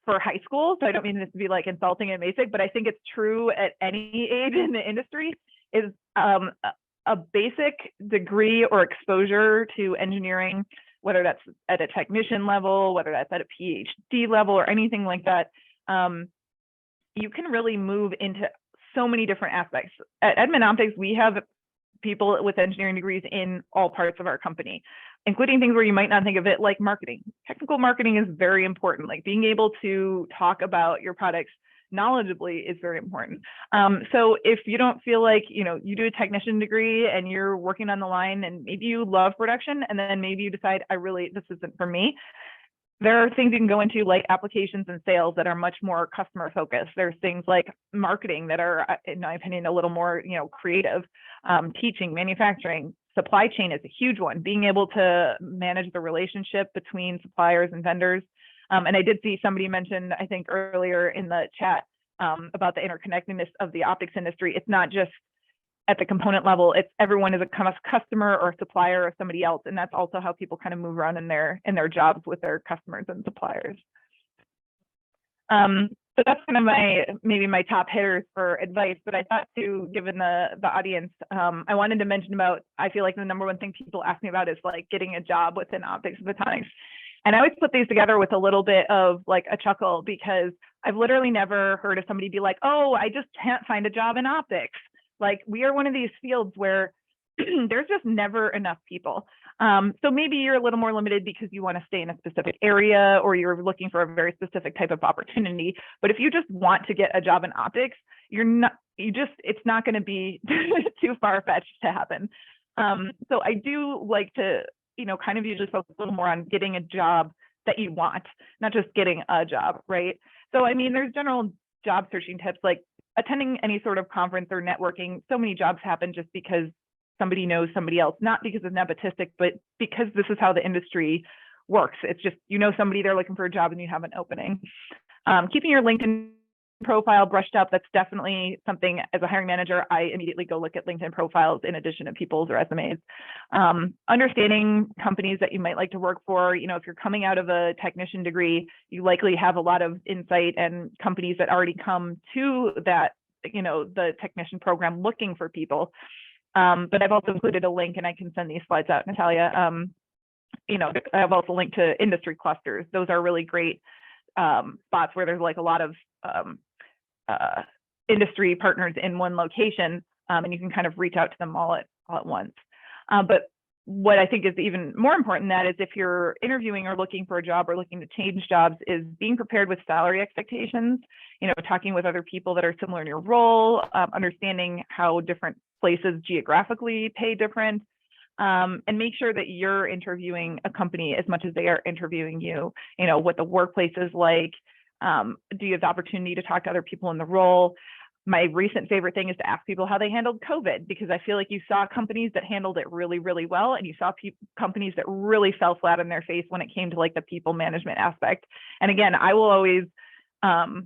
for high school. So I don't mean this to be like insulting and basic, but I think it's true at any age in the industry, is a basic degree or exposure to engineering, whether that's at a technician level, whether that's at a PhD level or anything like that. You can really move into so many different aspects. At Edmond Optics, we have people with engineering degrees in all parts of our company, including things where you might not think of it, like marketing. Technical marketing is very important. Like, being able to talk about your products knowledgeably is very important. So if you don't feel like, you do a technician degree and you're working on the line and maybe you love production, and then maybe you decide, this isn't for me. There are things you can go into, like applications and sales, that are much more customer focused. There's things like marketing that are, in my opinion, a little more, creative. Teaching, manufacturing, supply chain is a huge one. Being able to manage the relationship between suppliers and vendors. And I did see somebody mention, I think earlier in the chat, about the interconnectedness of the optics industry. It's not just at the component level, it's everyone is a kind of customer or supplier of somebody else. And that's also how people kind of move around in their jobs with their customers and suppliers. So that's kind of maybe my top hitters for advice, but I thought too, given the audience, I wanted to mention about, I feel like the number one thing people ask me about is like getting a job within optics and photonics. And I always put these together with a little bit of like a chuckle, because I've literally never heard of somebody be like, oh, I just can't find a job in optics. Like, we are one of these fields where there's just never enough people. So maybe you're a little more limited because you want to stay in a specific area, or you're looking for a very specific type of opportunity. But if you just want to get a job in optics, it's not going to be too far-fetched to happen. So I do like to, kind of usually focus a little more on getting a job that you want, not just getting a job, right? So, I mean, there's general job searching tips, like attending any sort of conference or networking. So many jobs happen just because somebody knows somebody else, not because it's nepotistic, but because this is how the industry works. It's just, somebody, they're looking for a job and you have an opening. Keeping your LinkedIn profile brushed up, that's definitely something. As a hiring manager, I immediately go look at LinkedIn profiles in addition to people's resumes. Understanding companies that you might like to work for. If you're coming out of a technician degree, you likely have a lot of insight and companies that already come to that, the technician program looking for people. But I've also included a link, and I can send these slides out, Natalia. I've also linked to industry clusters. Those are really great spots where there's like a lot of industry partners in one location, and you can kind of reach out to them all at once. But what I think is even more important than that is, if you're interviewing or looking for a job or looking to change jobs, is being prepared with salary expectations, talking with other people that are similar in your role, understanding how different places geographically pay different, and make sure that you're interviewing a company as much as they are interviewing you, what the workplace is like. Do you have the opportunity to talk to other people in the role? My recent favorite thing is to ask people how they handled COVID, because I feel like you saw companies that handled it really, really well, and you saw companies that really fell flat on their face when it came to like the people management aspect. And again, I will always want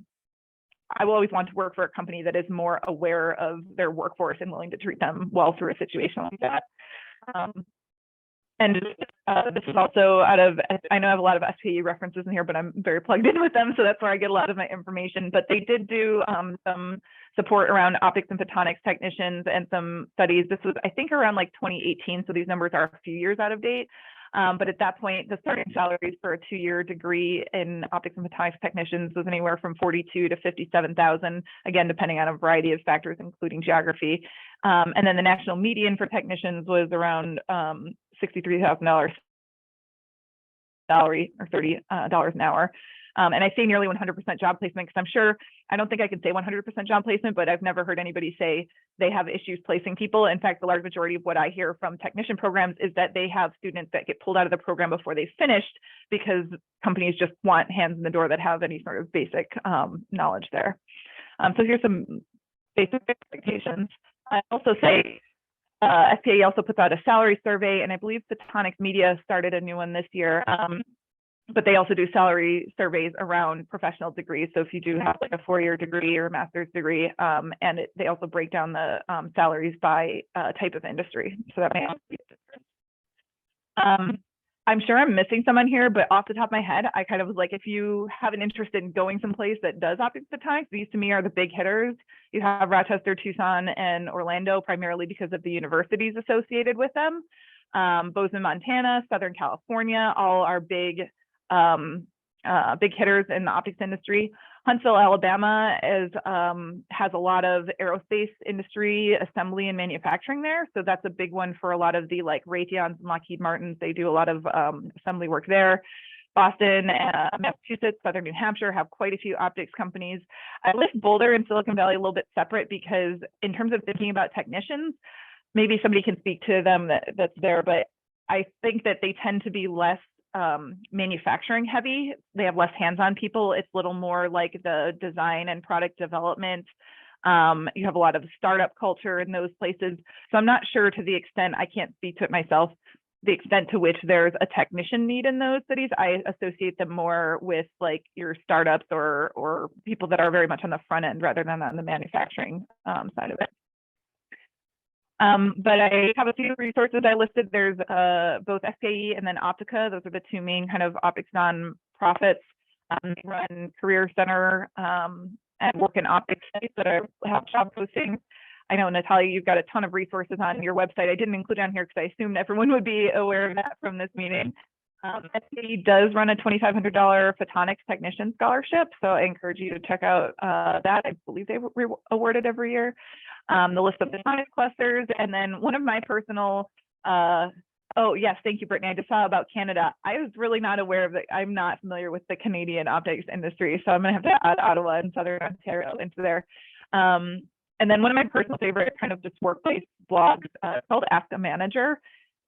to work for a company that is more aware of their workforce and willing to treat them well through a situation like that. And this is also I know I have a lot of SPE references in here, but I'm very plugged in with them, so that's where I get a lot of my information. But they did do some support around optics and photonics technicians and some studies. This was, I think, around like 2018, so these numbers are a few years out of date. But at that point, the starting salaries for a 2-year degree in optics and photonics technicians was anywhere from $42,000 to $57,000, again, depending on a variety of factors, including geography. And then the national median for technicians was around $63,000 salary, or $30 an hour. And I say nearly 100% job placement because I don't think I can say 100% job placement, but I've never heard anybody say they have issues placing people. In fact, the large majority of what I hear from technician programs is that they have students that get pulled out of the program before they've finished because companies just want hands in the door that have any sort of basic knowledge there. So here's some basic expectations. I also say SPA also puts out a salary survey, and I believe Photonics Media started a new one this year. But they also do salary surveys around professional degrees. So if you do have like a 4-year degree or a master's degree, and they also break down the salaries by type of industry. So that may also be different. I'm sure I'm missing someone here, but off the top of my head, I kind of was like, if you have an interest in going someplace that does optics photonics, these to me are the big hitters. You have Rochester, Tucson, and Orlando, primarily because of the universities associated with them. Bozeman, Montana, Southern California, all are big hitters in the optics industry. Huntsville, Alabama has a lot of aerospace industry assembly and manufacturing there. So that's a big one for a lot of the like Raytheons and Lockheed Martins. They do a lot of assembly work there. Boston, Massachusetts, Southern New Hampshire have quite a few optics companies. I list Boulder and Silicon Valley a little bit separate because in terms of thinking about technicians, maybe somebody can speak to them that's there, but I think that they tend to be less manufacturing heavy. They have less hands-on people. It's a little more like the design and product development. You have a lot of startup culture in those places. So I'm not sure, to the extent, I can't speak to it myself, the extent to which there's a technician need in those cities. I associate them more with like your startups or people that are very much on the front end rather than on the manufacturing side of it. But I have a few resources I listed. There's both SKE and then Optica. Those are the two main kind of optics nonprofits. Run Career Center and work in optics sites that I have job postings. I know, Natalia, you've got a ton of resources on your website. I didn't include on here because I assumed everyone would be aware of that from this meeting. SCD does run a $2,500 Photonics Technician Scholarship, so I encourage you to check out that. I believe they were awarded every year. The list of Photonics clusters, and then one of my personal, oh yes, thank you, Brittany. I just saw about Canada. I was really not aware of it. I'm not familiar with the Canadian optics industry, so I'm gonna have to add Ottawa and Southern Ontario into there. And then one of my personal favorite kind of just workplace blogs called Ask a Manager.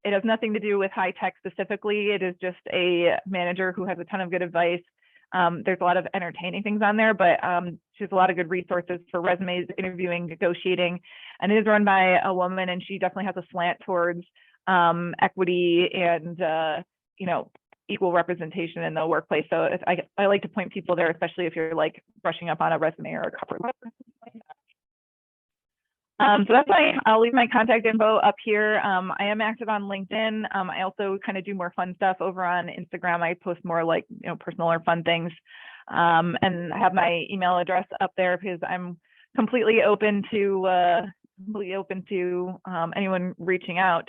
It has nothing to do with high tech specifically. It is just a manager who has a ton of good advice. There's a lot of entertaining things on there, but she has a lot of good resources for resumes, interviewing, negotiating, and it is run by a woman, and she definitely has a slant towards equity and you know, equal representation in the workplace. So I like to point people there, especially if you're like brushing up on a resume or a cover letter. So that's why I'll leave my contact info up here. I am active on LinkedIn. I also kind of do more fun stuff over on Instagram. I post more like, you know, personal or fun things. And I have my email address up there because I'm completely open to anyone reaching out.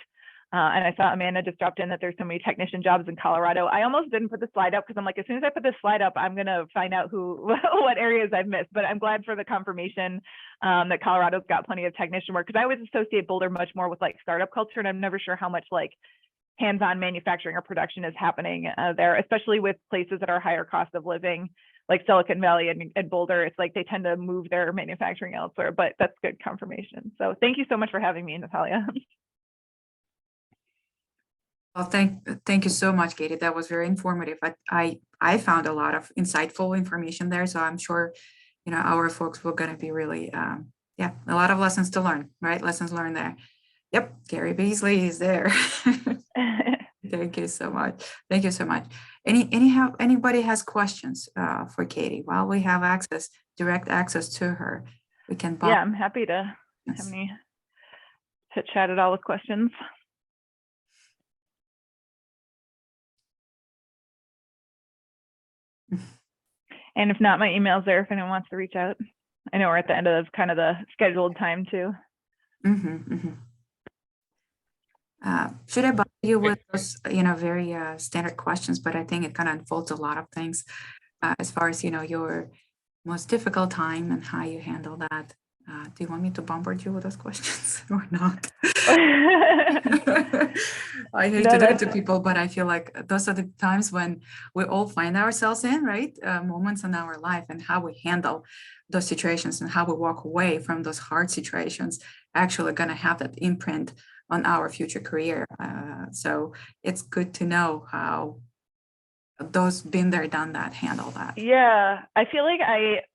And I saw Amanda just dropped in that there's so many technician jobs in Colorado. I almost didn't put the slide up because I'm like, as soon as I put this slide up, I'm going to find out what areas I've missed. But I'm glad for the confirmation that Colorado's got plenty of technician work, because I always associate Boulder much more with like startup culture, and I'm never sure how much like hands-on manufacturing or production is happening there, especially with places that are higher cost of living, like Silicon Valley and Boulder. It's like they tend to move their manufacturing elsewhere, but that's good confirmation. So thank you so much for having me, Natalia. Well, thank you so much, Katie. That was very informative. I found a lot of insightful information there, so I'm sure, you know, our folks were going to be really, yeah, a lot of lessons to learn, right? Lessons learned there. Yep, Gary Beasley is there. Thank you so much. Thank you so much. Anybody has questions for Katie? While we have direct access to her, we can. Yeah, I'm happy to have any to chat at all with questions. And if not, my email's there if anyone wants to reach out. I know we're at the end of kind of the scheduled time too. Should I bother you with those, you know, very standard questions, but I think it kind of unfolds a lot of things as far as, you know, your most difficult time and how you handle that. Do you want me to bombard you with those questions or not? I hate to do it to people, but I feel like those are the times when we all find ourselves in, right? Moments in our life, and how we handle those situations and how we walk away from those hard situations actually going to have that imprint on our future career. So it's good to know how those been there, done that, handle that. Yeah, I feel like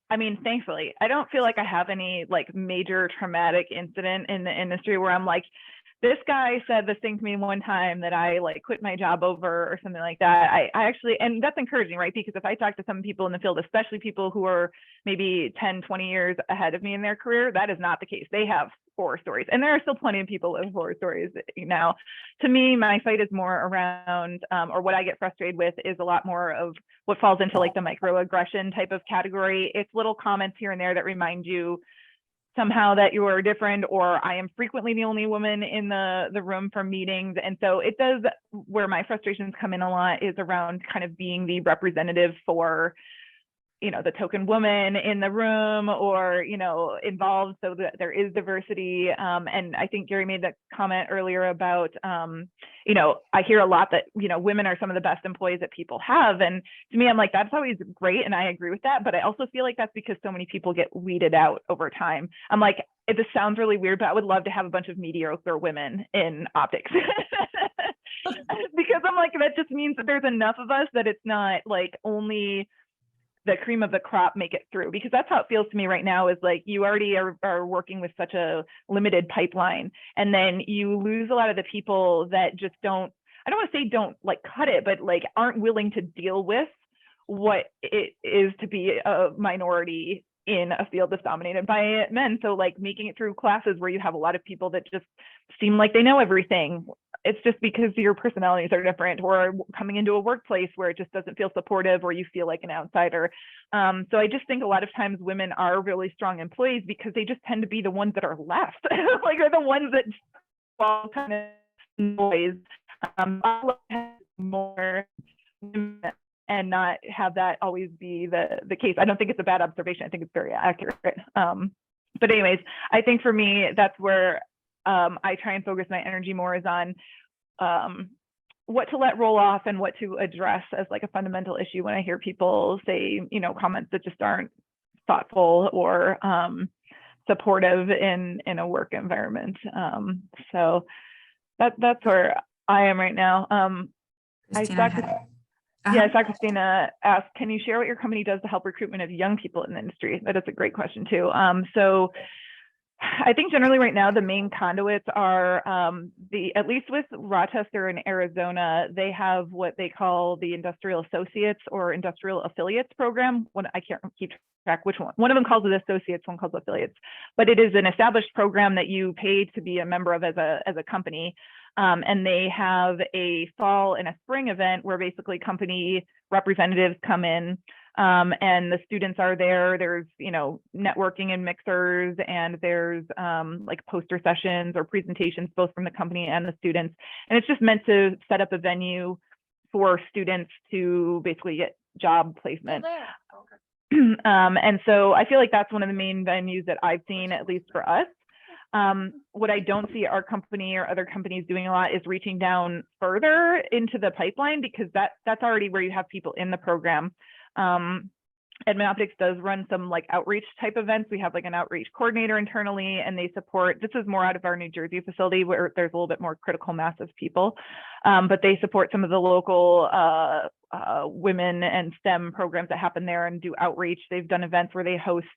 I mean, thankfully, I don't feel like I have any like major traumatic incident in the industry where I'm like, this guy said this thing to me one time that I like quit my job over or something like that. I actually, and that's encouraging, right? Because if I talk to some people in the field, especially people who are maybe 10, 20 years ahead of me in their career, that is not the case. They have horror stories, and there are still plenty of people with horror stories now. To me, my fight is more around, or what I get frustrated with is a lot more of what falls into like the microaggression type of category. It's little comments here and there that remind you somehow that you are different, or I am frequently the only woman in the room for meetings. And so it does, where my frustrations come in a lot is around kind of being the representative for, you know, the token woman in the room, or, you know, involved so that there is diversity. And I think Gary made that comment earlier about, you know, I hear a lot that, you know, women are some of the best employees that people have. And to me, I'm like, that's always great. And I agree with that. But I also feel like that's because so many people get weeded out over time. I'm like, this sounds really weird, but I would love to have a bunch of mediocre women in optics. Because I'm like, that just means that there's enough of us that it's not like only the cream of the crop make it through, because that's how it feels to me right now, is like you already are working with such a limited pipeline, and then you lose a lot of the people that just don't, I don't want to say don't like cut it, but like aren't willing to deal with what it is to be a minority in a field that's dominated by men. So like making it through classes where you have a lot of people that just seem like they know everything, it's just because your personalities are different, or coming into a workplace where it just doesn't feel supportive, or you feel like an outsider. So I just think a lot of times women are really strong employees because they just tend to be the ones that are left, like they're the ones that fall kind of noise. More and not have that always be the case. I don't think it's a bad observation. I think it's very accurate. But anyways, I think for me, that's where I try and focus my energy more, is on what to let roll off and what to address as like a fundamental issue when I hear people say, you know, comments that just aren't thoughtful or supportive in a work environment. So that's where I am right now. I saw Christina ask, can you share what your company does to help recruitment of young people in the industry? That is a great question too. So I think generally right now, the main conduits are at least with Rochester in Arizona, they have what they call the Industrial Associates or Industrial Affiliates program. I can't keep track which one. One of them calls it Associates, one calls it Affiliates. But it is an established program that you pay to be a member of as a company. And they have a fall and a spring event where basically company representatives come in, and the students are there. There's, you know, networking and mixers, and there's like poster sessions or presentations, both from the company and the students. And it's just meant to set up a venue for students to basically get job placement. And so I feel like that's one of the main venues that I've seen, at least for us. What I don't see our company or other companies doing a lot is reaching down further into the pipeline, because that's already where you have people in the program. Edmond Optics does run some like outreach type events. We have like an outreach coordinator internally, and they support, this is more out of our New Jersey facility where there's a little bit more critical mass of people, but they support some of the local women and STEM programs that happen there and do outreach. They've done events where they host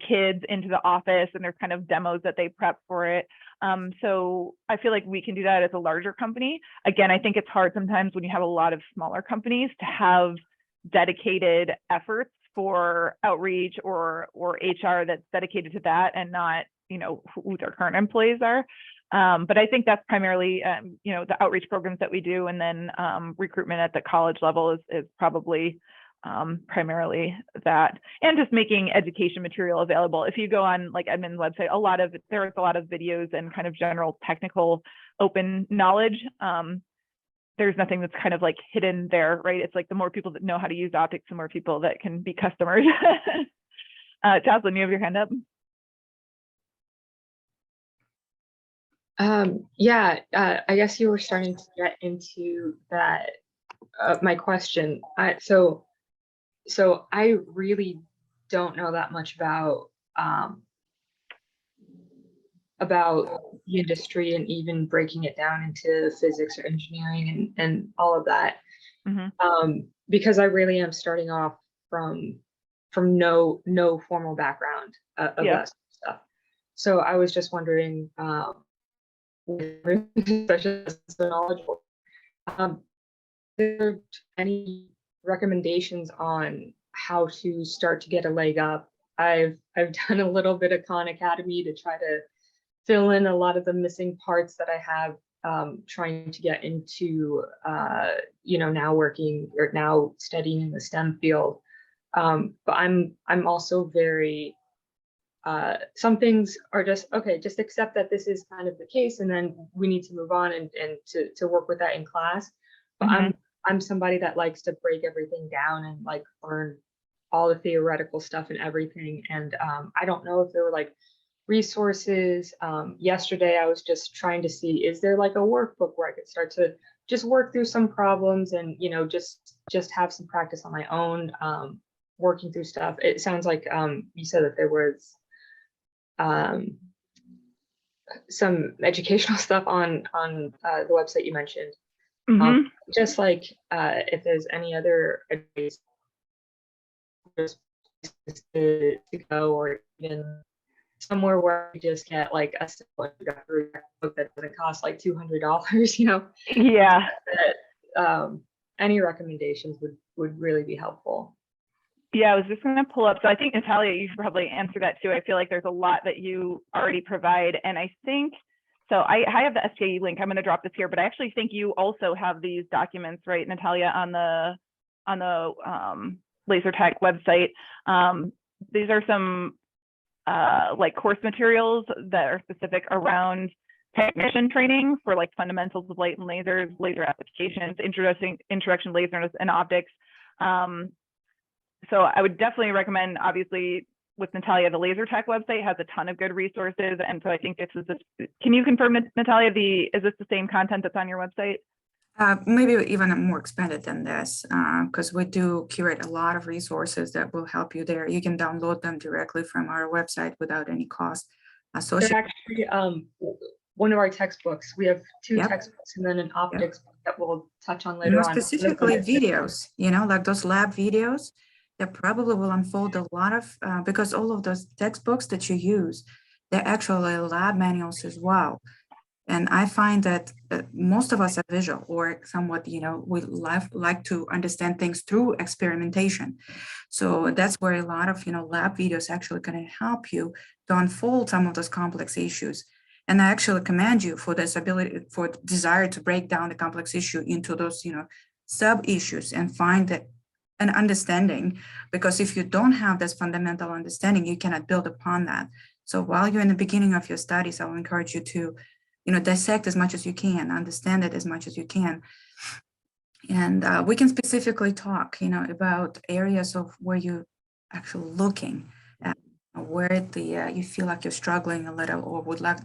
kids into the office, and there's kind of demos that they prep for it. So I feel like we can do that as a larger company. Again, I think it's hard sometimes when you have a lot of smaller companies to have dedicated efforts for outreach or HR that's dedicated to that, and not, you know, who their current employees are. But I think that's primarily, you know, the outreach programs that we do, and then recruitment at the college level is probably primarily that, and just making education material available. If you go on like Edmund's website, there's a lot of videos and kind of general technical open knowledge. There's nothing that's kind of like hidden there, right? It's like the more people that know how to use optics, the more people that can be customers. Jocelyn, you have your hand up. Yeah, I guess you were starting to get into that, my question. So I really don't know that much about the industry, and even breaking it down into physics or engineering and all of that. Mm-hmm. Because I really am starting off from no formal background of that stuff. So I was just wondering, especially as so knowledgeable, are there any recommendations on how to start to get a leg up? I've done a little bit of Khan Academy to try to fill in a lot of the missing parts that I have, trying to get into, you know, now studying in the STEM field. But I'm also very, some things are just, okay, just accept that this is kind of the case, and then we need to move on and to work with that in class. But mm-hmm. I'm somebody that likes to break everything down and like learn all the theoretical stuff and everything. And I don't know if there were like resources. Yesterday, I was just trying to see, is there like a workbook where I could start to just work through some problems and, you know, just have some practice on my own, working through stuff. It sounds like you said that there was some educational stuff on the website you mentioned. Mm-hmm. Just like if there's any other advice to go, or even somewhere where you just get like a simple introductory book that doesn't cost like $200, you know? Yeah. Any recommendations would really be helpful. Yeah, I was just going to pull up. So I think, Natalia, you should probably answer that too. I feel like there's a lot that you already provide. And I think So I have the STAE link. I'm going to drop this here, but I actually think you also have these documents, right, Natalia, on the LASER-TEC website. These are some like course materials that are specific around technician training for like fundamentals of light and lasers, laser applications, introduction lasers and optics. So I would definitely recommend, obviously, with Natalia, the LASER-TEC website has a ton of good resources. And so I think this is, can you confirm, Natalia, is this the same content that's on your website? Maybe even more expanded than this, because we do curate a lot of resources that will help you there. You can download them directly from our website without any cost associated. They're actually one of our textbooks. We have two Yep. textbooks and then an optics book that we'll touch on And later more on. specifically videos, you know, like those lab videos that probably will unfold a lot of, because all of those textbooks that you use, they're actually lab manuals as well. And I find that most of us are visual or somewhat, you know, we like to understand things through experimentation. So that's where a lot of, you know, lab videos actually going to help you to unfold some of those complex issues. And I actually commend you for this ability, for desire to break down the complex issue into those, you know, sub issues and find that an understanding, because if you don't have this fundamental understanding, you cannot build upon that. So while you're in the beginning of your studies, I'll encourage you to, you know, dissect as much as you can, understand it as much as you can. And we can specifically talk, you know, about areas of where you're actually looking at, where you feel like you're struggling a little or would like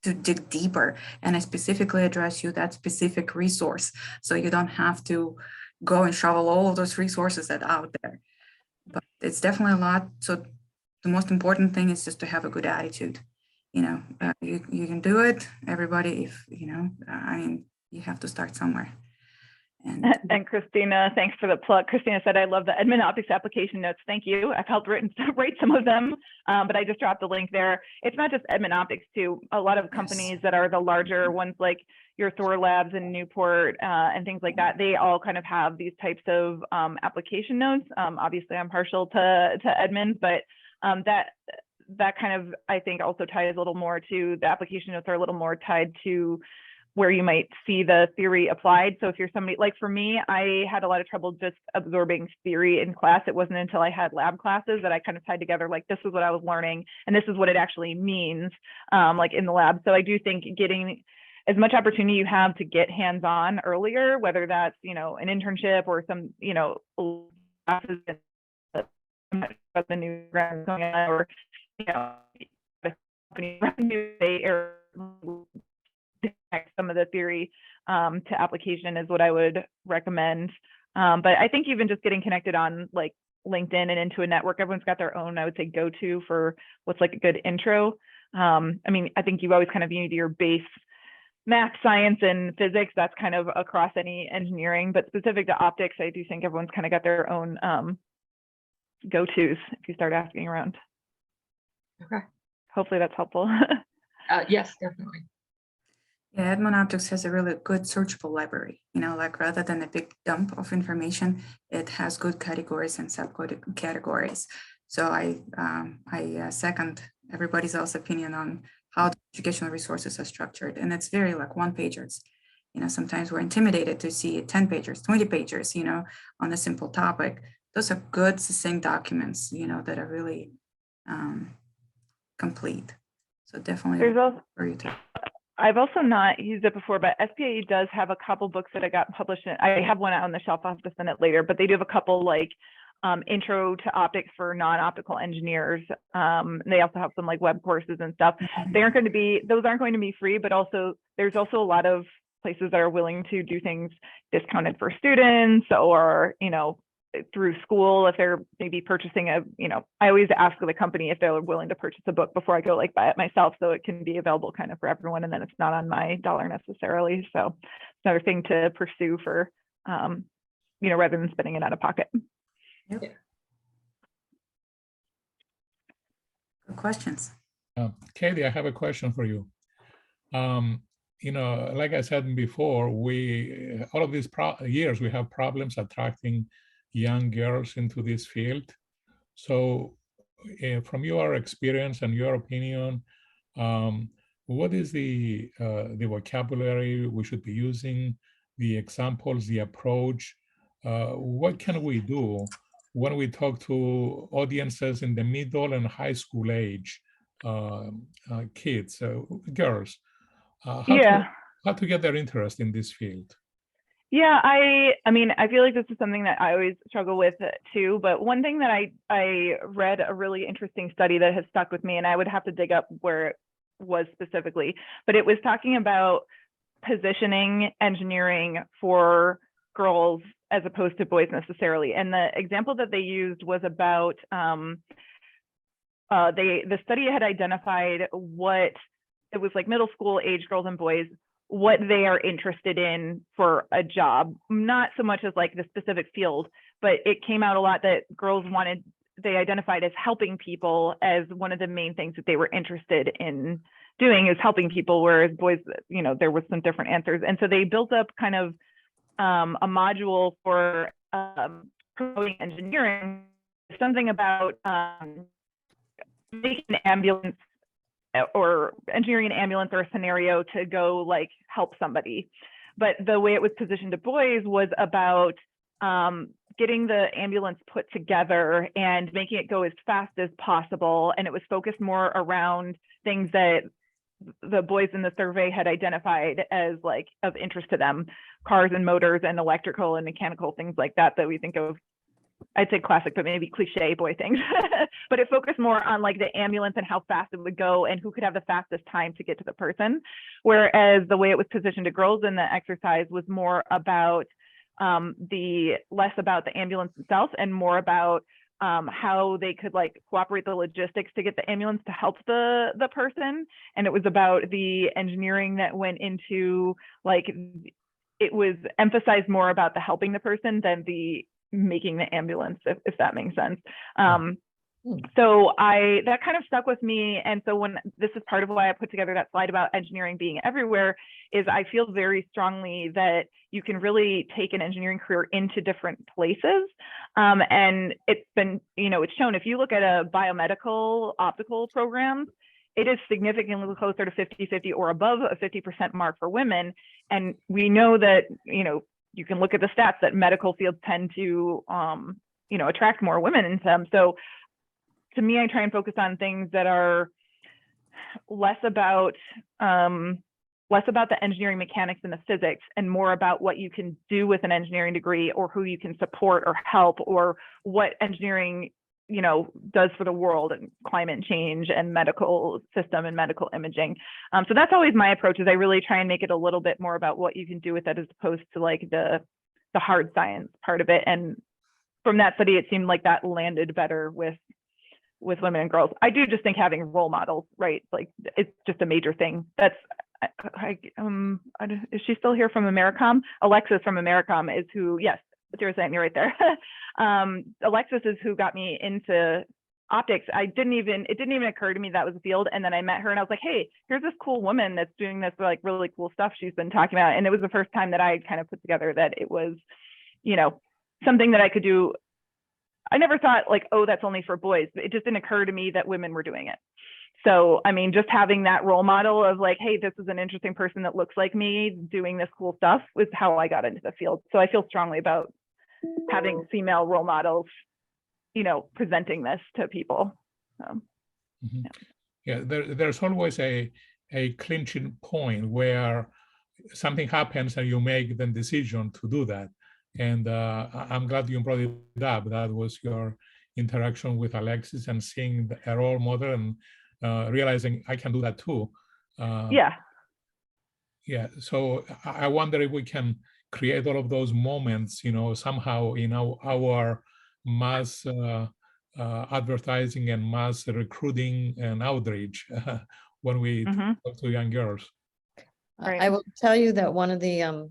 to dig deeper. And I specifically address you that specific resource. So you don't have to go and shovel all of those resources that are out there. But it's definitely a lot. So the most important thing is just to have a good attitude. You know, you can do it, everybody. If you know, I mean, you have to start somewhere. And Christina, thanks for the plug. Christina said, I love the Edmund Optics application notes. Thank you. I've helped write some of them, but I just dropped the link there. It's not just Edmund Optics too. A lot of companies that are the larger ones, like your Thor Labs in Newport and things like that, they all kind of have these types of application notes. Obviously, I'm partial to Edmund, but that kind of, I think, also ties a little more to the application notes are a little more tied to where you might see the theory applied. So if you're somebody, like for me, I had a lot of trouble just absorbing theory in class. It wasn't until I had lab classes that I kind of tied together, like this is what I was learning and this is what it actually means, like in the lab. So I do think getting as much opportunity you have to get hands-on earlier, whether that's, you know, an internship or some, you know, classes about the new grants going on, or, you know, the company they some of the theory to application is what I would recommend. But I think even just getting connected on like LinkedIn and into a network, everyone's got their own, I would say, go-to for what's like a good intro. I mean, I think you always kind of need your base math, science, and physics. That's kind of across any engineering, but specific to optics, I do think everyone's kind of got their own go-tos if you start asking around. Okay. Hopefully that's helpful. Yes, definitely. Yeah, Edmund Optics has a really good searchable library, you know, like rather than a big dump of information, it has good categories and subcategories. So I second everybody else's opinion on how the educational resources are structured. And it's very like one-pagers. You know, sometimes we're intimidated to see 10 pagers, 20 pagers, you know, on a simple topic. Those are good, succinct documents, you know, that are really complete. So definitely There's also, for you to. I've also not used it before, but SPAE does have a couple books that I got published in. I have one out on the shelf. I'll have to send it later, but they do have a couple like intro to optics for non-optical engineers. They also have some like web courses and stuff. They aren't going to be, those aren't going to be free, but also there's also a lot of places that are willing to do things discounted for students or, you know, through school, if they're maybe purchasing a, you know, I always ask the company if they're willing to purchase a book before I go like buy it myself, so it can be available kind of for everyone, and then it's not on my dollar necessarily. So another thing to pursue for, you know, rather than spending it out of pocket. Yep. Good questions. Katie, I have a question for you. You know, like I said before, all of these years we have problems attracting young girls into this field. So from your experience and your opinion, what is the vocabulary we should be using, the examples, the approach? What can we do when we talk to audiences in the middle and high school age kids, girls? How to get their interest in this field? Yeah, I mean, I feel like this is something that I always struggle with too, but one thing that I read a really interesting study that has stuck with me, and I would have to dig up where it was specifically, but it was talking about positioning engineering for girls as opposed to boys necessarily. And the example that they used was about, the study had identified what, it was like middle school age girls and boys, what they are interested in for a job, not so much as like the specific field, but it came out a lot that girls wanted, they identified as helping people as one of the main things that they were interested in doing, is helping people, whereas boys, you know, there was some different answers. And so they built up kind of a module for promoting engineering, something about making an ambulance or engineering an ambulance or a scenario to go like help somebody. But the way it was positioned to boys was about getting the ambulance put together and making it go as fast as possible. And it was focused more around things that the boys in the survey had identified as like of interest to them, cars and motors and electrical and mechanical things like that, that we think of, I'd say classic, but maybe cliche boy things. But it focused more on like the ambulance and how fast it would go and who could have the fastest time to get to the person. Whereas the way it was positioned to girls in the exercise was more about less about the ambulance itself and more about how they could like cooperate the logistics to get the ambulance to help the person. And it was about the engineering that went into, like, it was emphasized more about the helping the person than the making the ambulance, if that makes sense. So that kind of stuck with me. And so when this is part of why I put together that slide about engineering being everywhere, is I feel very strongly that you can really take an engineering career into different places. And it's been, you know, it's shown, if you look at a biomedical optical program, it is significantly closer to 50-50 or above a 50% mark for women. And we know that, you know, you can look at the stats that medical fields tend to, you know, attract more women into them. So to me, I try and focus on things that are less about the engineering mechanics and the physics, and more about what you can do with an engineering degree, or who you can support or help, or what engineering, you know, does for the world and climate change and medical system and medical imaging. So that's always my approach, is I really try and make it a little bit more about what you can do with it, as opposed to like the hard science part of it. And from that study, it seemed like that landed better with women and girls. I do just think having role models, right? Like, it's just a major thing. That's, is she still here from Americom? Alexis from Americom is who, yes, you're saying, you're right there. Alexis is who got me into optics. It didn't even occur to me that was a field. And then I met her and I was like, hey, here's this cool woman that's doing this like really cool stuff she's been talking about. And it was the first time that I kind of put together that it was, you know, something that I could do. I never thought like, oh, that's only for boys. But it just didn't occur to me that women were doing it. So, I mean, just having that role model of like, hey, this is an interesting person that looks like me doing this cool stuff, was how I got into the field. So I feel strongly about having female role models, you know, presenting this to people. Yeah, there's always a clinching point where something happens and you make the decision to do that. And I'm glad you brought it up. That was your interaction with Alexis and seeing a role model and realizing I can do that too. Yeah. So I wonder if we can create all of those moments, you know, somehow in our mass advertising and mass recruiting and outreach when we talk to young girls. I will tell you that one of the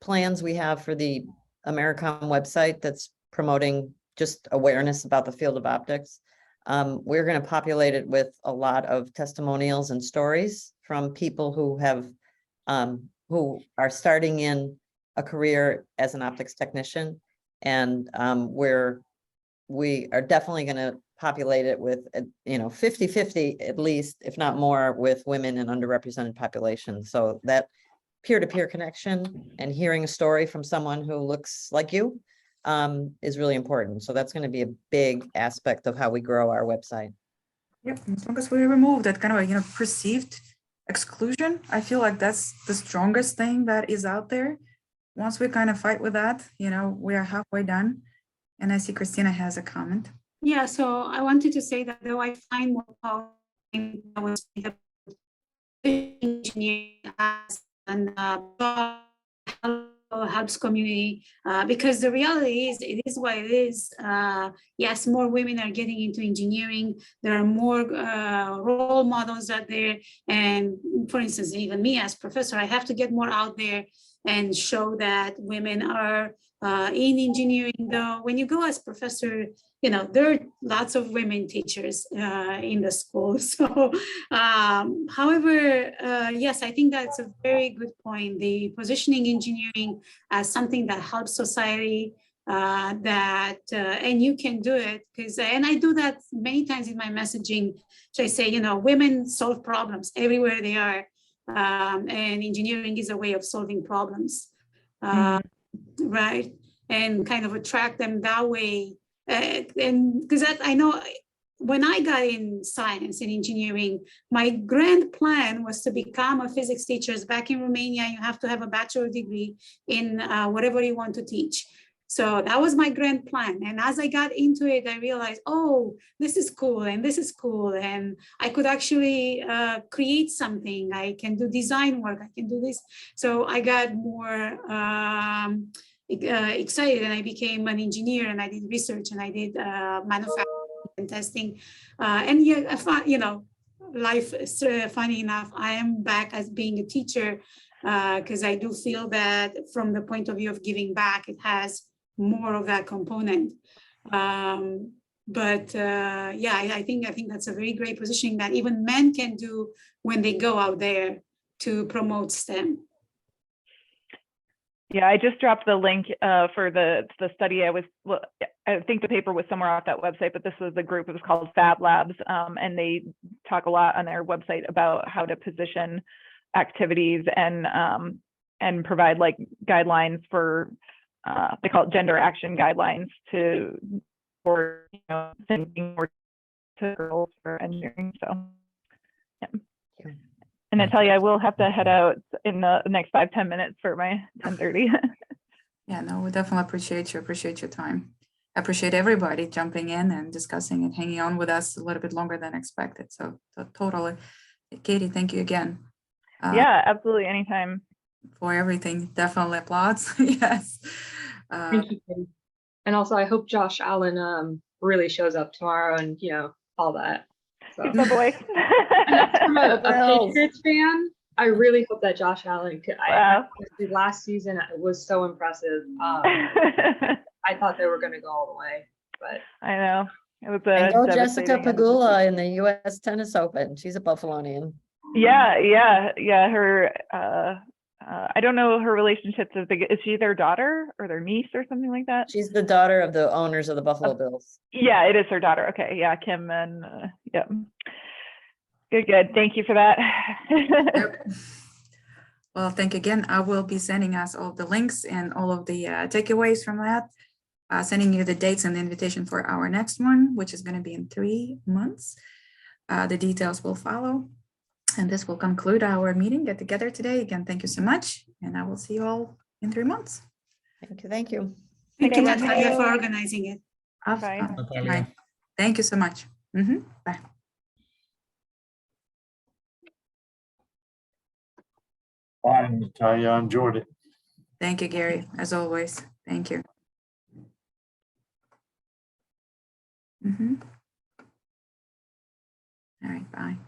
plans we have for the Americom website that's promoting just awareness about the field of optics, we're going to populate it with a lot of testimonials and stories from people who have who are starting in a career as an optics technician, and we are definitely going to populate it with, 50-50 at least, if not more, with women and underrepresented populations. So that peer-to-peer connection and hearing a story from someone who looks like you is really important. So that's going to be a big aspect of how we grow our website. Yep, as long as we remove that kind of perceived exclusion, I feel like that's the strongest thing that is out there. Once we kind of fight with that, we are halfway done. And I see Christina has a comment. Yeah, so I wanted to say that though I find more power in engineering as an helps community because the reality is it is what it is. Yes, more women are getting into engineering. There are more role models out there. And for instance, even me as professor, I have to get more out there and show that women are in engineering. Though when you go as professor, there are lots of women teachers in the school. So, however, yes, I think that's a very good point. The positioning engineering as something that helps society, and you can do it and I do that many times in my messaging. So I say, women solve problems everywhere they are, and engineering is a way of solving problems, right? And kind of attract them that way. And because I know when I got in science and engineering, my grand plan was to become a physics teacher. Back in Romania, you have to have a bachelor degree in whatever you want to teach. So that was my grand plan. And as I got into it, I realized, oh, this is cool and this is cool. And I could actually create something. I can do design work. I can do this. So I got more excited and I became an engineer and I did research and I did manufacturing and testing. And yeah, life is funny enough, I am back as being a teacher because I do feel that from the point of view of giving back, it has more of that component. But I think that's a very great positioning that even men can do when they go out there to promote STEM. Yeah, I just dropped the link for the study. I think the paper was somewhere off that website, but this was the group. It was called Fab Labs, and they talk a lot on their website about how to position activities and provide like guidelines for they call it gender action guidelines for thinking more to girls for engineering. So yeah. And Natalia, I will have to head out in the next 5-10 minutes for my 10:30. Yeah, no, we definitely appreciate your time. I appreciate everybody jumping in and discussing and hanging on with us a little bit longer than expected. So totally. Katie, thank you again. Yeah, absolutely. Anytime. For everything. Definitely applause. Yes. Thank you, Katie. And also, I hope Josh Allen really shows up tomorrow and, all that. So. He's my boy. From a Patriots fan, I really hope that Josh Allen could. Wow. Last season it was so impressive. I thought they were going to go all the way, but I know it was and go Jessica Pegula in the U.S. Tennis Open. She's a Buffalonian. Yeah. Her. I don't know her relationships. Is she their daughter or their niece or something like that? She's the daughter of the owners of the Buffalo Bills. Yeah, it is her daughter. Okay, yeah, Kim and yeah. Good. Thank you for that. Yep. Well, thank you again. I will be sending us all the links and all of the takeaways from that. Sending you the dates and the invitation for our next one, which is going to be in 3 months. The details will follow. And this will conclude our meeting, get together today. Again, thank you so much. And I will see you all in 3 months. Thank you. Thank you, Natalia, for organizing it. Bye. Thank you so much. Bye. Bye, Natalia. I enjoyed it. Thank you, Gary, as always. Thank you. All right, bye.